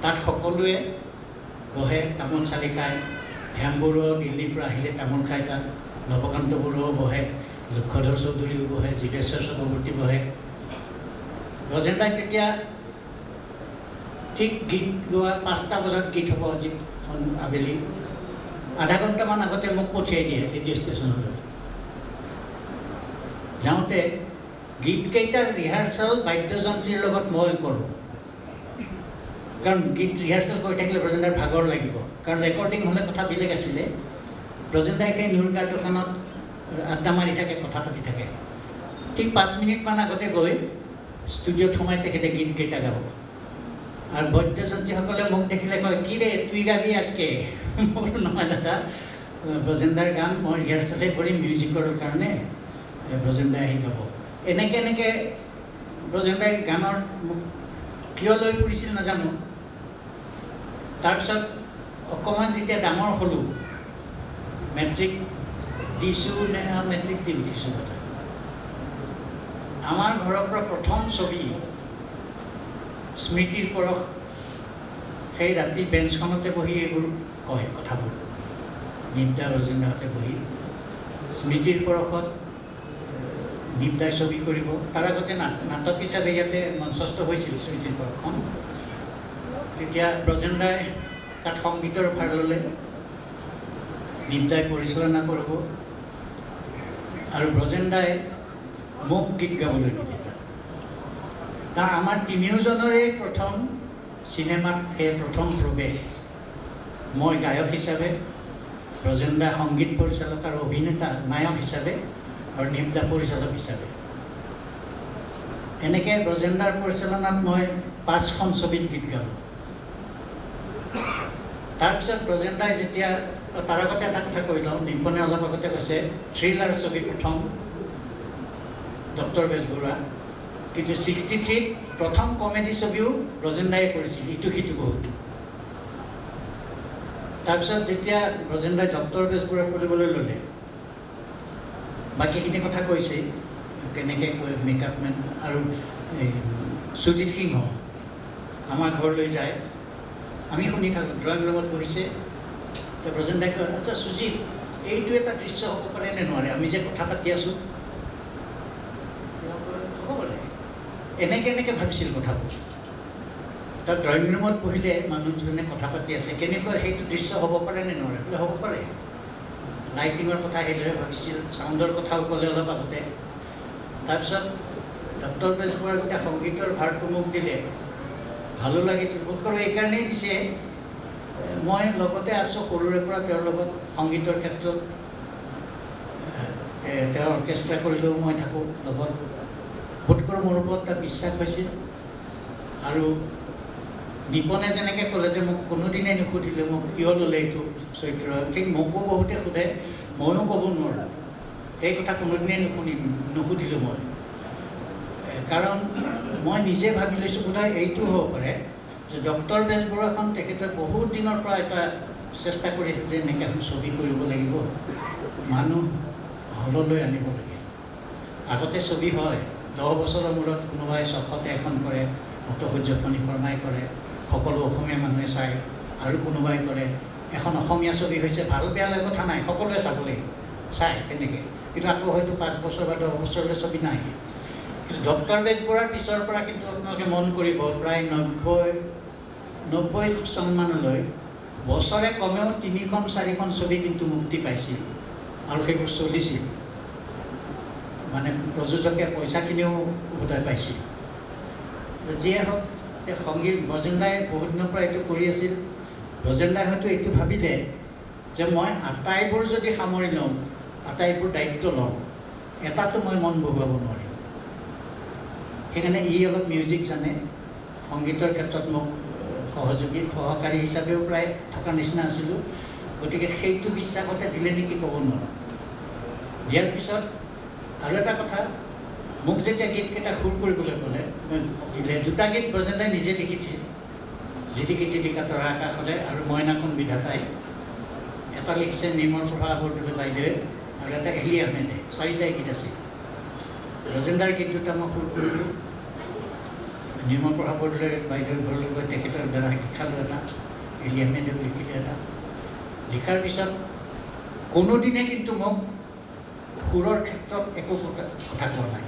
তাত সকলোৱে বহে তামোল চালি খায় হেম বৰুৱাও দিল্লীৰ পৰা আহিলে তামোল খায় তাত নৱকান্ত বৰুৱাও বহে লক্ষ্যধৰ চৌধুৰীও বহে জীৱেশ্বৰ চক্ৰৱৰ্তী বহে ব্ৰজেন্দ্ৰাই তেতিয়া ঠিক গীত গোৱা 5টা বজাত গীত হ'ব আজি আবেলি আধা ঘণ্টামান আগতে মোক পঠিয়াই দিয়ে ৰেডিঅ' ষ্টেচনলৈ যাওঁতে গীতকেইটাৰ ৰিহাৰ্চেল বাদ্যযন্ত্ৰীৰ লগত মই কৰোঁ কাৰণ গীত ৰিহাৰ্চেল কৰি থাকিলে ব্ৰজেন্দ্ৰাৰ ভাগৰ লাগিব কাৰণ ৰেকৰ্ডিং হ'লে কথা বেলেগ আছিলে ব্ৰজেন্দ্ৰাই সেই নুৰকাৰ দোকানত আড্ডা মাৰি থাকে কথা পাতি থাকে ঠিক 5 মিনিটমান আগতে গৈ ষ্টুডিঅ'ত সোমাই তেখেতে গীতকেইটা গাব আৰু বাদ্যযন্ত্ৰীসকলে মোক দেখিলে কয় কি ৰে তুই গাবি আজকে মোৰ নহয় দাদা ব্ৰজেন্দ্ৰাৰ গান মই ৰিহাৰ্চেলহে কৰিম মিউজিকৰ কাৰণে ব্ৰজেন্দ্ৰাই আহি গাব এনেকৈ ব্ৰজেন্দ্ৰাই গানৰ কিয় লৈ ফুৰিছিল নাজানো তাৰপিছত অকণমান যেতিয়া ডাঙৰ হ'লোঁ মেট্ৰিক দিছোঁ নে মেট্ৰিক দি উঠিছোঁ কথা আমাৰ ঘৰৰ পৰা প্ৰথম ছবি স্মৃতিৰ পৰশ সেই ৰাতি বেঞ্চখনতে বহি এইবোৰ কয় কথাবোৰ নিপদা ব্ৰজেন্দ্ৰহঁতে বহি স্মৃতিৰ পৰশত নিপদাই ছবি কৰিব তাৰ আগতে নাটক হিচাপে ইয়াতে মঞ্চস্থ হৈছিল স্মৃতিৰ পৰশখন তেতিয়া ব্ৰজেন্দ্ৰাই তাত সংগীতৰ ভাৰ ল'লে নিপদাই পৰিচালনা কৰিব আৰু ব্ৰজেন্দ্ৰাই মোক গীত গাবলৈ দিলে কাৰণ আমাৰ তিনিওজনৰে প্ৰথম চিনেমাত সেই প্ৰথম প্ৰৱেশ মই গায়ক হিচাপে ব্ৰজেন্দ্ৰা সংগীত পৰিচালক আৰু অভিনেতা নায়ক হিচাপে আৰু নিপদা পৰিচালক হিচাপে এনেকৈ ব্ৰজেন্দ্ৰাৰ পৰিচালনাত মই 5খন ছবিত গীত গালোঁ তাৰপিছত ব্ৰজেন্দ্ৰাই যেতিয়া তাৰ আগতে এটা কথা কৈ লওঁ নিপনে অলপ আগতে কৈছে থ্ৰিলাৰ ছবি প্ৰথম ডক্টৰ বেজবৰুৱা কিন্তু 63ত প্ৰথম কমেডি ছবিও ব্ৰজেন্দ্ৰাই কৰিছিল ইটো সিটো বহুত তাৰপিছত যেতিয়া ব্ৰজেন্দ্ৰাই ডক্টৰ বেজবৰুৱা কৰিবলৈ ল'লে বাকীখিনি কথা কৈছে কেনেকৈ মেকআপমেন আৰু সুজিত সিংহ আমাৰ ঘৰলৈ যায়, আমি শুনি থাকোঁ। ড্ৰয়িং ৰুমত বহিছে, ব্ৰজেন দাই কয়, আচ্ছা সুজিত, এইটো এটা দৃশ্য হ'ব পাৰে নে নোৱাৰে? আমি যে কথা পাতি আছোঁ, হ'ব পাৰে। এনেকৈ ভাবিছিল কথাবোৰ। তাত ড্ৰয়িং ৰুমত বহিলে মানুহজনে কথা পাতি আছে, কেনেকুৱা সেইটো দৃশ্য হ'ব পাৰে নে নোৱাৰে? বোলে হ'ব পাৰে। লাইটিঙৰ কথা সেইদৰে ভাবিছিল, চাউণ্ডৰ কথাও ক'লে অলপ আগতে। তাৰপিছত ডক্টৰ বেজবৰুৱাই যেতিয়া সংগীতৰ ভাৰটো মোক দিলে, ভালো লাগিছিল। বোধকৰোঁ এইকাৰণেই দিছে, মই লগতে আছোঁ সৰুৰে পৰা তেওঁৰ লগত সংগীতৰ ক্ষেত্ৰত। তেওঁ অৰ্কেষ্ট্ৰা কৰিলেও মই থাকোঁ লগত। বোধকৰোঁ মোৰ ওপৰত এটা বিশ্বাস হৈছিল। আৰু নিপনে যেনেকৈ ক'লে যে মোক কোনোদিনে নুসুধিলে মোক কিয় ল'লে এইটো চৰিত্ৰ, ঠিক মোকো বহুতে সোধে, ময়ো ক'ব নোৱাৰোঁ। সেই কথা কোনোদিনে নুসুধিলোঁ মই। কাৰণ মই নিজে ভাবি লৈছোঁ বোধহয় এইটো হ'ব পাৰে যে ডক্টৰ বেজবৰুৱাখন তেখেতে বহুত দিনৰ পৰা এটা চেষ্টা কৰি আছে যে এনেকৈ এখন ছবি কৰিব লাগিব, মানুহ হললৈ আনিব লাগে। আগতে ছবি হয় 10 বছৰৰ মূৰত কোনোবাই 600তে এখন কৰে, ভক্তসূৰ্যমণি শৰ্মাই কৰে, সকলো অসমীয়া মানুহে চায়, আৰু কোনোবাই কৰে। এখন অসমীয়া ছবি হৈছে, ভাল বেয়া লগা কথা নাই, সকলোৱে চাব লাগিব, চায় তেনেকৈ। কিন্তু আকৌ হয়তো 5 বছৰ বা 10 বছৰলৈ ছবি নাই। কিন্তু ডক্টৰ বেজবৰুৱাৰ পিছৰ পৰা কিন্তু আপোনালোকে মন কৰিব, প্ৰায় 90 চনমানলৈ বছৰে কমেও 3খন-4খন ছবি কিন্তু মুক্তি পাইছিল, আৰু সেইবোৰ চলিছিল। মানে প্ৰযোজকে পইচাখিনিও বোধহয় পাইছিল। যিয়ে হওক, সংগীত ব্ৰজেন দাই বহুত দিনৰ পৰা এইটো কৰি আছিল। ব্ৰজেন দাই হয়তো এইটো ভাবিলে যে মই আটাইবোৰ যদি সামৰি লওঁ, আটাইবোৰ দায়িত্ব লওঁ, এটাতো মই মন বহুৱাব নোৱাৰিম। সেইকাৰণে অলপ মিউজিক জানে, সংগীতৰ ক্ষেত্ৰত মোক সহকাৰী হিচাপেও প্ৰায় থকা নিচিনা আছিলোঁ। গতিকে সেইটো বিশ্বাসতে দিলে নেকি ক'ব নোৱাৰোঁ। দিয়াৰ পিছত আৰু এটা কথা, মোক যেতিয়া গীতকেইটা সুৰ কৰিবলৈ ক'লে, দিলে 2টা গীত ব্ৰজেন দাই নিজে লিখিছিল, জিটিকি জিটিকা তৰা আকাশলে আৰু মইনাখন বিধাতাই। এটা লিখিছে নিৰ্মল প্ৰভা বৰদলৈ বাইদেৱে, আৰু এটা এলি আহমেদে। 4টাই গীত আছিল। ব্ৰজেন দাৰ গীত 2টা মই সুৰ কৰিলোঁ। নিৰ্মল প্ৰভা বৰদলৈ বাইদেউৰ ঘৰলৈ গৈ তেখেতৰ দ্বাৰা শিক্ষালৈ এটা, এলি আহমেদেও লিখিলে এটা। লিখাৰ পিছত কোনোদিনে কিন্তু মোক সুৰৰ ক্ষেত্ৰত একো কথা কোৱা নাই।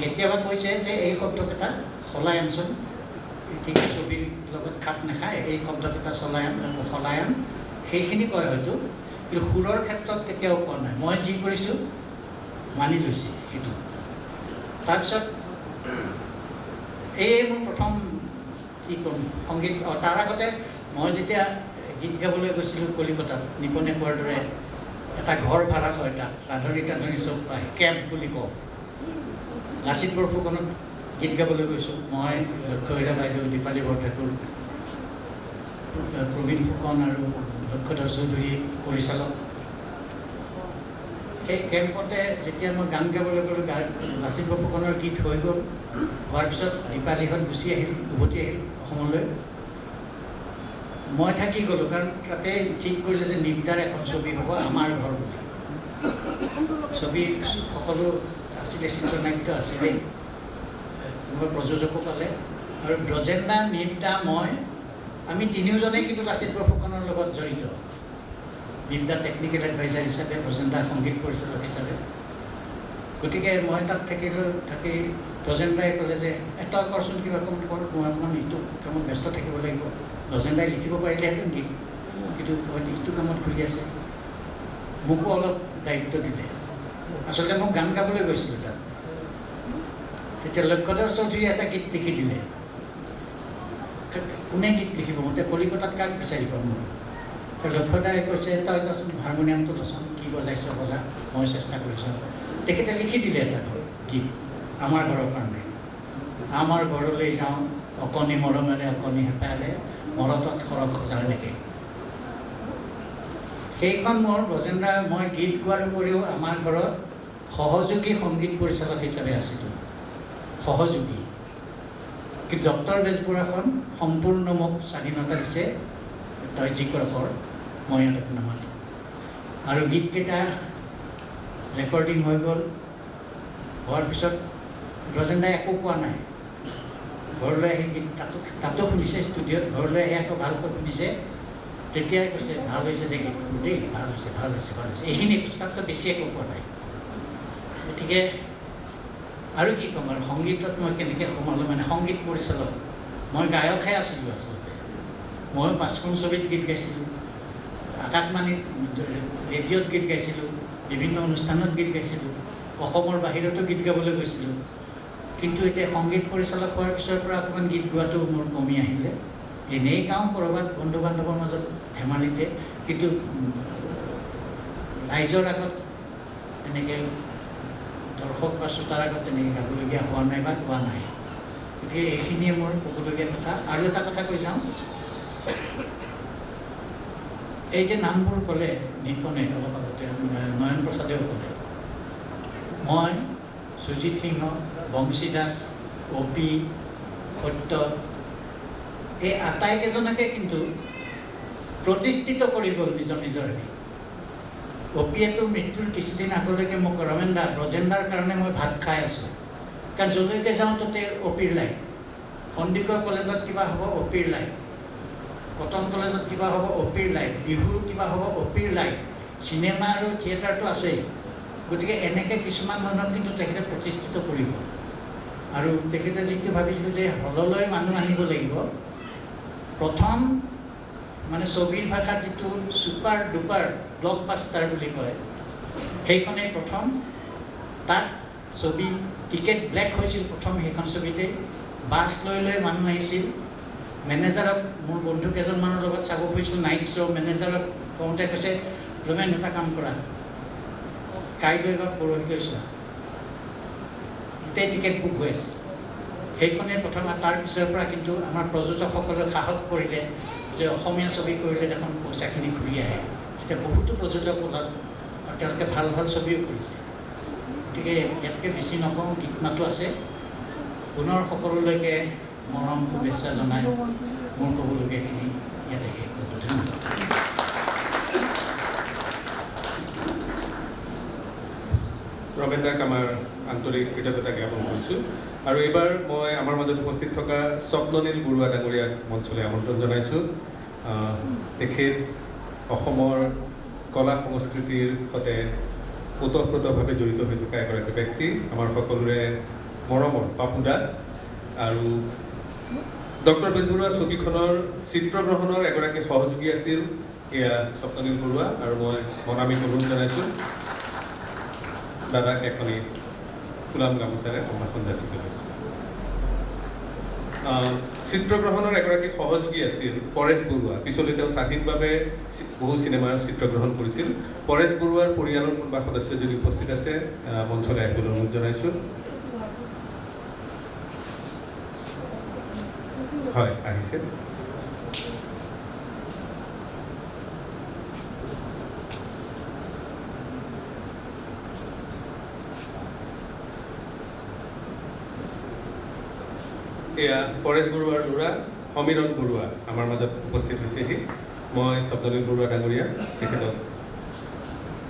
কেতিয়াবা কৈছে যে এই শব্দকেইটা সলাই আনচোন, ঠিক ছবিৰ লগত খাপ নাখায়, এই শব্দকেইটা সলাই আন, সেইখিনি কয় হয়তো, কিন্তু সুৰৰ ক্ষেত্ৰত কেতিয়াও কোৱা নাই। মই যি কৰিছোঁ মানি লৈছোঁ সেইটো। তাৰপিছত মোৰ প্ৰথম কি ক'ম সংগীত। তাৰ আগতে মই যেতিয়া গীত গাবলৈ গৈছিলোঁ কলিকতাত, নিপনে কোৱাৰ দৰে এটা ঘৰ ভাড়া লয়, তাত ৰাধনী চব পায়, কেম্প বুলি কওঁ। লাচিত বৰফুকনত গীত গাবলৈ গৈছোঁ মই, লক্ষ্যহীৰা বাইদেউ, দীপালী বৰঠাকুৰ, প্ৰবীণ ফুকন আৰু লক্ষ্যধৰ চৌধুৰী পৰিচালক। সেই কেম্পতে যেতিয়া মই গান গাবলৈ গ'লোঁ, লাচিত বৰফুকনৰ গীত হৈ গ'ল। হোৱাৰ পিছত দীপালীহঁত উভতি আহিল অসমলৈ। মই থাকি গ'লোঁ, কাৰণ তাতে ঠিক কৰিলে যে নিৰ্দাৰ এখন ছবি হ'ব আমাৰ ঘৰ বুলি। ছবি সকলো আছিলে, চিত্ৰনাট্য আছিলেই, কোনোবা প্ৰযোজকো পালে। আৰু ব্ৰজেন দা, নিপদা, মই, আমি তিনিওজনেই কিন্তু লাচিত বৰফুকনৰ লগত জড়িত। নিপদা টেকনিকেল এডভাইজাৰ হিচাপে, ব্ৰজেন দা সংগীত পৰিচালক হিচাপে। গতিকে মই তাত থাকি ব্ৰজেন দাই ক'লে যে তই কৰচোন কিবা কম কৰ, মই অকণমান ইটো কামত ব্যস্ত থাকিব লাগিব। ব্ৰজেন দাই লিখিব পাৰিলেহেঁতেন গীত, কিন্তু ইটো কামত ঘূৰি আছে। মোকো অলপ দায়িত্ব দিলে। আচলতে মোক গান গাবলৈ গৈছিলোঁ তাত। তেতিয়া লক্ষ্যধৰ চৌধুৰীয়ে এটা গীত লিখি দিলে। কোনে গীত লিখিব, মতে কলিকতাত কাক বিচাৰি পাম মই। লক্ষ্যদাই কৈছে তই হাৰমনিয়ামটো দেচোন, কি বজাইছ বজা, মই চেষ্টা কৰিছোঁ। তেখেতে লিখি দিলে এটা গীত আমাৰ ঘৰৰ কাৰণে। আমাৰ ঘৰলৈ যাওঁ অকণি মৰমেৰে, অকণি হেঁপাহেৰে, মৰতত সৰগ সজা, এনেকৈ। সেইখন মোৰ ব্ৰজেন দা, মই গীত গোৱাৰ উপৰিও আমাৰ ঘৰত সহযোগী সংগীত পৰিচালক হিচাপে আছিলোঁ, সহযোগী। কিন্তু ডক্টৰ বেজবৰুৱাখন সম্পূৰ্ণ মোক স্বাধীনতা দিছে, তই যি কৰ কৰ, মই ইয়াত নামাতো। আৰু গীতকেইটা ৰেকৰ্ডিং হৈ গ'ল। হোৱাৰ পিছত ৰজেন দাই একো কোৱা নাই। ঘৰলৈ আহি গীত তাতো শুনিছে ষ্টুডিঅ'ত, ঘৰলৈ আহি আকৌ ভালকৈ শুনিছে। তেতিয়াই কৈছে ভাল হৈছে দে গীতটো দেই, ভাল হৈছে ভাল হৈছে ভাল হৈছে, এইখিনি কৈছে, তাতকৈ বেছি একো কোৱা নাই। গতিকে আৰু কি ক'ম আৰু, সংগীতত মই কেনেকৈ সোমালোঁ, মানে সংগীত পৰিচালক। মই গায়কহে আছিলোঁ আচলতে। মই 5খন ছবিত গীত গাইছিলোঁ, আকাশবাণীত ৰেডিঅ'ত গীত গাইছিলোঁ, বিভিন্ন অনুষ্ঠানত গীত গাইছিলোঁ, অসমৰ বাহিৰতো গীত গাবলৈ গৈছিলোঁ। কিন্তু এতিয়া সংগীত পৰিচালক হোৱাৰ পিছৰ পৰা অকণমান গীত গোৱাটো মোৰ কমি আহিলে। এনেই গাওঁ ক'ৰবাত বন্ধু বান্ধৱৰ মাজত ধেমালিতে, কিন্তু ৰাইজৰ আগত এনেকৈ দৰ্শক বা শ্ৰোতাৰ আগত তেনেকৈ গাবলগীয়া হোৱা নাই বা গোৱা নাই। গতিকে এইখিনিয়ে মোৰ ক'বলগীয়া কথা। আৰু এটা কথা কৈ যাওঁ, এই যে নামবোৰ ক'লে নিপনে অলপ আগতে, নয়ন প্ৰসাদেও ক'লে, মই সুজিত সিংহ, বংশী দাস, অপি, সত্য, এই আটাইকেইজনকে কিন্তু প্ৰতিষ্ঠিত কৰি গ'ল নিজৰ নিজৰ হেৰি। অপিয়েতো মৃত্যুৰ কিছুদিন আগলৈকে মোক ৰমেন দা, ব্ৰজেন দাৰ কাৰণে মই ভাত খাই আছোঁ, কাৰণ য'লৈকে যাওঁ তাতে অপিৰ লাইন। সন্দিকৈ কলেজত কিবা হ'ব অপিৰ লাইন, কটন কলেজত কিবা হ'ব অপিৰ লাইন, বিহুৰ কিবা হ'ব অপিৰ লাইন, চিনেমা আৰু থিয়েটাৰটো আছেই। গতিকে এনেকৈ কিছুমান মানুহক কিন্তু তেখেতে প্ৰতিষ্ঠিত কৰিব। আৰু তেখেতে যিটো ভাবিছিল যে হললৈ মানুহ আনিব লাগিব, প্ৰথম মানে ছবিৰ ভাষাত যিটো ছুপাৰ ডুপাৰ ব্লকবাষ্টাৰ বুলি কয়, সেইখনেই প্ৰথম। তাত ছবি টিকেট ব্লেক হৈছিল প্ৰথম সেইখন ছবিতে। বাছ লৈ লৈ মানুহ আহিছিল। মেনেজাৰক, মোৰ বন্ধু কেইজনমানৰ লগত চাব খুজিছোঁ নাইট শ্ব', মেনেজাৰক কওঁতে কৈছে ৰমেন এটা কাম কৰা, কাইলৈ বা পৰহিলৈ চোৱা, গোটেই টিকেট বুক হৈ আছে। সেইখনেই প্ৰথম। তাৰ পিছৰ পৰা কিন্তু আমাৰ প্ৰযোজকসকলে সাহস কৰিলে যে অসমীয়া ছবি কৰিলে দেখোন পইচাখিনি ঘূৰি আহে। এতিয়া বহুতো প্ৰযোজক ওলাল আৰু তেওঁলোকে ভাল ভাল ছবিও কৰিছে। গতিকে ইয়াতকৈ বেছি নকওঁ, গীতমাতো আছে। পুনৰ সকলোলৈকে মৰম শুভেচ্ছা জনাই মোৰ ক'বলগীয়াখিনি ইয়াতে শেষ কৰোঁ। ধন্যবাদ। ৰমেন দাক আমাৰ আন্তৰিক কৃতজ্ঞতা জ্ঞাপন কৰিছোঁ। আৰু এইবাৰ মই আমাৰ মাজত উপস্থিত থকা স্বপ্ননীল বৰুৱা ডাঙৰীয়াক মঞ্চলৈ আমন্ত্ৰণ জনাইছোঁ। তেখেত অসমৰ কলা সংস্কৃতিৰ সৈতে ওতঃপ্ৰোতভাৱে জড়িত হৈ থকা এগৰাকী ব্যক্তি, আমাৰ সকলোৰে মৰমৰ পাপুদা। আৰু ডক্টৰ বেজবৰুৱা ছবিখনৰ চিত্ৰগ্ৰহণৰ এগৰাকী সহযোগী আছিল এয়া স্বপ্ননীল বৰুৱা। আৰু মই মনামী অনুৰোধ জনাইছোঁ দাদাক এখনি ফুলাম গামোচাৰে সম্ভাষণ যাচিব লৈছোঁ। চিত্ৰগ্ৰহণৰ এগৰাকী সহযোগী আছিল পৰেশ বৰুৱা। পিছলৈ তেওঁ স্বাধীনভাৱে বহু চিনেমাৰ চিত্ৰগ্ৰহণ কৰিছিল। পৰেশ বৰুৱাৰ পৰিয়ালৰ কোনোবা সদস্য যদি উপস্থিত আছে মঞ্চলৈ আহিবলৈ অনুৰোধ জনাইছোঁ। হয়, আহিছে। এয়া পৰেশ বৰুৱাৰ ল'ৰা সমীৰণ বৰুৱা আমাৰ মাজত উপস্থিত হৈছেহি। মই স্বপ্ননীল বৰুৱা ডাঙৰীয়া তেখেতক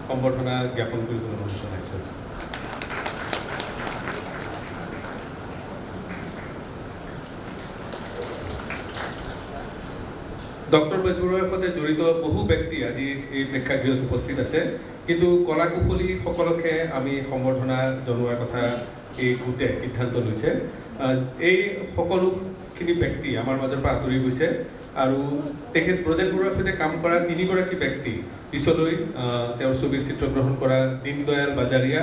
সম্বৰ্ধনা জ্ঞাপন কৰিবলৈ অনুৰোধ জনাইছোঁ। ডক্টৰ বেজবৰুৱাৰ সৈতে জড়িত বহু ব্যক্তি আজি এই প্ৰেক্ষাগৃহত উপস্থিত আছে, কিন্তু কলা কুশলীসকলকহে আমি সম্বৰ্ধনা জনোৱাৰ কথা এই গোটে সিদ্ধান্ত লৈছে। এই সকলোখিনি ব্যক্তি আমাৰ মাজৰ পৰা আঁতৰি গৈছে। আৰু তেখেত ব্ৰজেন বৰুৱাৰ সৈতে কাম কৰা 3গৰাকী ব্যক্তি পিছলৈ তেওঁৰ ছবিৰ চিত্ৰগ্ৰহণ কৰা দীনদয়াল বাজাৰীয়া,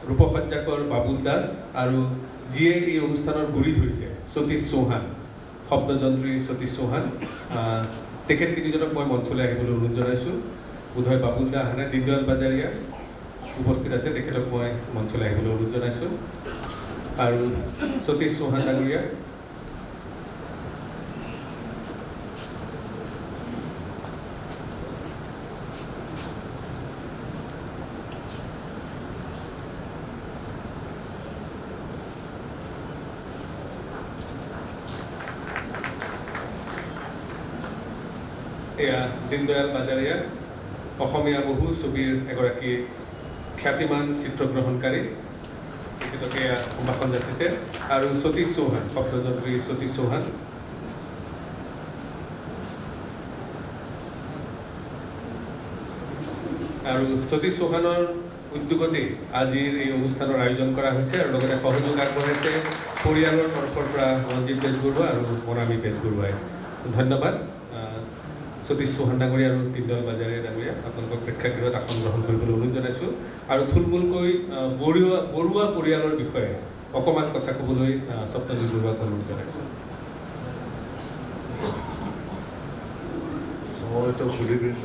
ৰূপসজ্জাকৰ বাবুল দাস, আৰু যিয়ে এই অনুষ্ঠানৰ গুৰি ধৰিছে সতীশ চৌহান, শব্দযন্ত্ৰী সতীশ চৌহান। তেখেত 3জনক মই মঞ্চলৈ আহিবলৈ অনুৰোধ জনাইছোঁ। বোধহয় বাবুল দা অহা নাই, দীনদয়াল বাজাৰীয়া উপস্থিত আছে, তেখেতক মই মঞ্চলৈ আহিবলৈ অনুৰোধ জনাইছোঁ। আৰু সতীশ চৌহান ডাঙৰীয়া। এয়া দীনদয়াল বাজাৰীয়া, অসমীয়া বহু ছবিৰ এগৰাকী খ্যাতিমান চিত্ৰগ্ৰহণকাৰী। তেখেতকে সম্ভাষণ যাচিছে আৰু সতীশ চৌহান শব্দযন্ত্ৰী সতীশ চৌহান আৰু সতীশ চৌহানৰ উদ্যোগতে আজিৰ এই অনুষ্ঠানৰ আয়োজন কৰা হৈছে আৰু লগতে সহযোগ আগবঢ়াইছে পৰিয়ালৰ তৰফৰ পৰা ৰঞ্জিত বেজবৰুৱা আৰু মৰামী বেজবৰুৱাই ধন্যবাদ সতীশ চৌহান ডাঙৰীয়া আৰু তিনদল বাজাৰে ডাঙৰীয়া আপোনালোকক প্ৰেক্ষাগৃহত আসন গ্ৰহণ কৰিবলৈ অনুৰোধ জনাইছোঁ আৰু থুলমূলকৈ বৰুৱা পৰিয়ালৰ বিষয়ে অকণমান কথা ক'বলৈ সপ্তমী বৰুৱাক অনুৰোধ জনাইছোঁ সময়তো সুধীবৃন্দ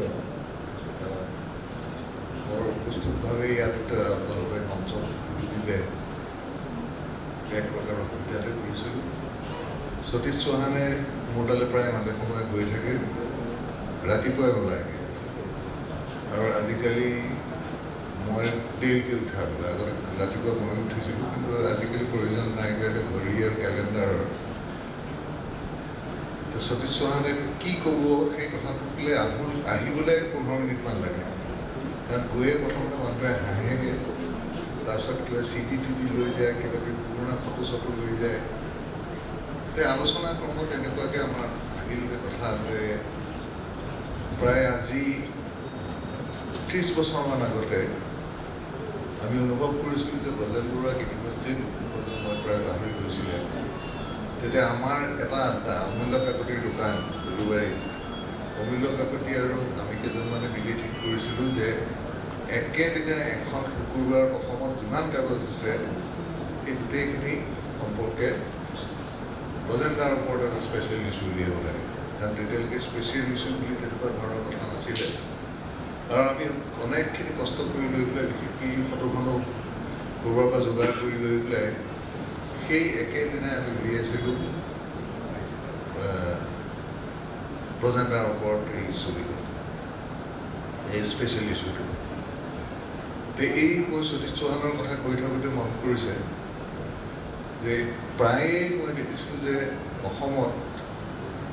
বৰ প্ৰস্তুতভাৱে ইয়াত আপোনালোকে মঞ্চ দিলে এক প্ৰকাৰৰ সুবিধাতে কৰিছিলোঁ সতীশ চৌহানে মোৰ তালৈ প্ৰায় মাজে সময়ে গৈ থাকে ৰাতিপুৱাই ওলায়গৈ আৰু আজিকালি মই দেৰিকৈ উঠা হ'ল আগতে ৰাতিপুৱা মই উঠিছিলোঁ কিন্তু আজিকালি প্ৰয়োজন নাই কাৰণে ঘড়ী আৰু কেলেণ্ডাৰৰ সতীশ চৌহানে কি ক'ব সেই কথাটোলৈ আহিবলৈ 15 মিনিটমান লাগে কাৰণ গৈয়ে প্ৰথমতে মানুহে হাঁহেগৈ তাৰপিছত কিবা চিডি টিডি লৈ যায় কিবা কিবি পুৰণা ফটো চটো লৈ যায় আলোচনা ক্ৰমত এনেকুৱাকৈ আমাৰ আহিল যে কথা যে প্ৰায় আজি 30 বছৰমান আগতে আমি অনুভৱ কৰিছিলোঁ যে ব্ৰজেন বৰুৱাক ইতিমধ্যে নতুন প্ৰজন্মই প্ৰায় পাহৰি গৈছিলে তেতিয়া আমাৰ এটা আড্ডা অমূল্য কাকতিৰ দোকান দুলুবাৰীত অমূল্য কাকতি আৰু আমি কেইজনমানে মিলি ঠিক কৰিছিলোঁ যে একেদিনাই এখন শুকুৰবাৰ অসমত যিমান কাগজ আছে সেই গোটেইখিনি সম্পৰ্কে ব্ৰজেন দাৰ ওপৰত এটা স্পেচিয়েল ইছ্যু উলিয়াব লাগে কাৰণ তেতিয়ালৈকে স্পেচিয়েল ইছ্যু বুলি তেনেকুৱা ধৰণৰ কথা নাছিলে আৰু আমি অনেকখিনি কষ্ট কৰি লৈ পেলাই বিশেষকৈ ফটোখনো ক'ৰবাৰ পৰা যোগাৰ কৰি লৈ পেলাই সেই একেদিনাই আমি উলিয়াইছিলোঁ ব্ৰজেন দাৰ ওপৰত এই ছবিখন এই স্পেচিয়েল ইছ্যুটো এই মই সতীশ চৌহানৰ কথা কৈ থাকোঁতে মন কৰিছে যে প্ৰায়েই মই দেখিছিলোঁ যে অসমত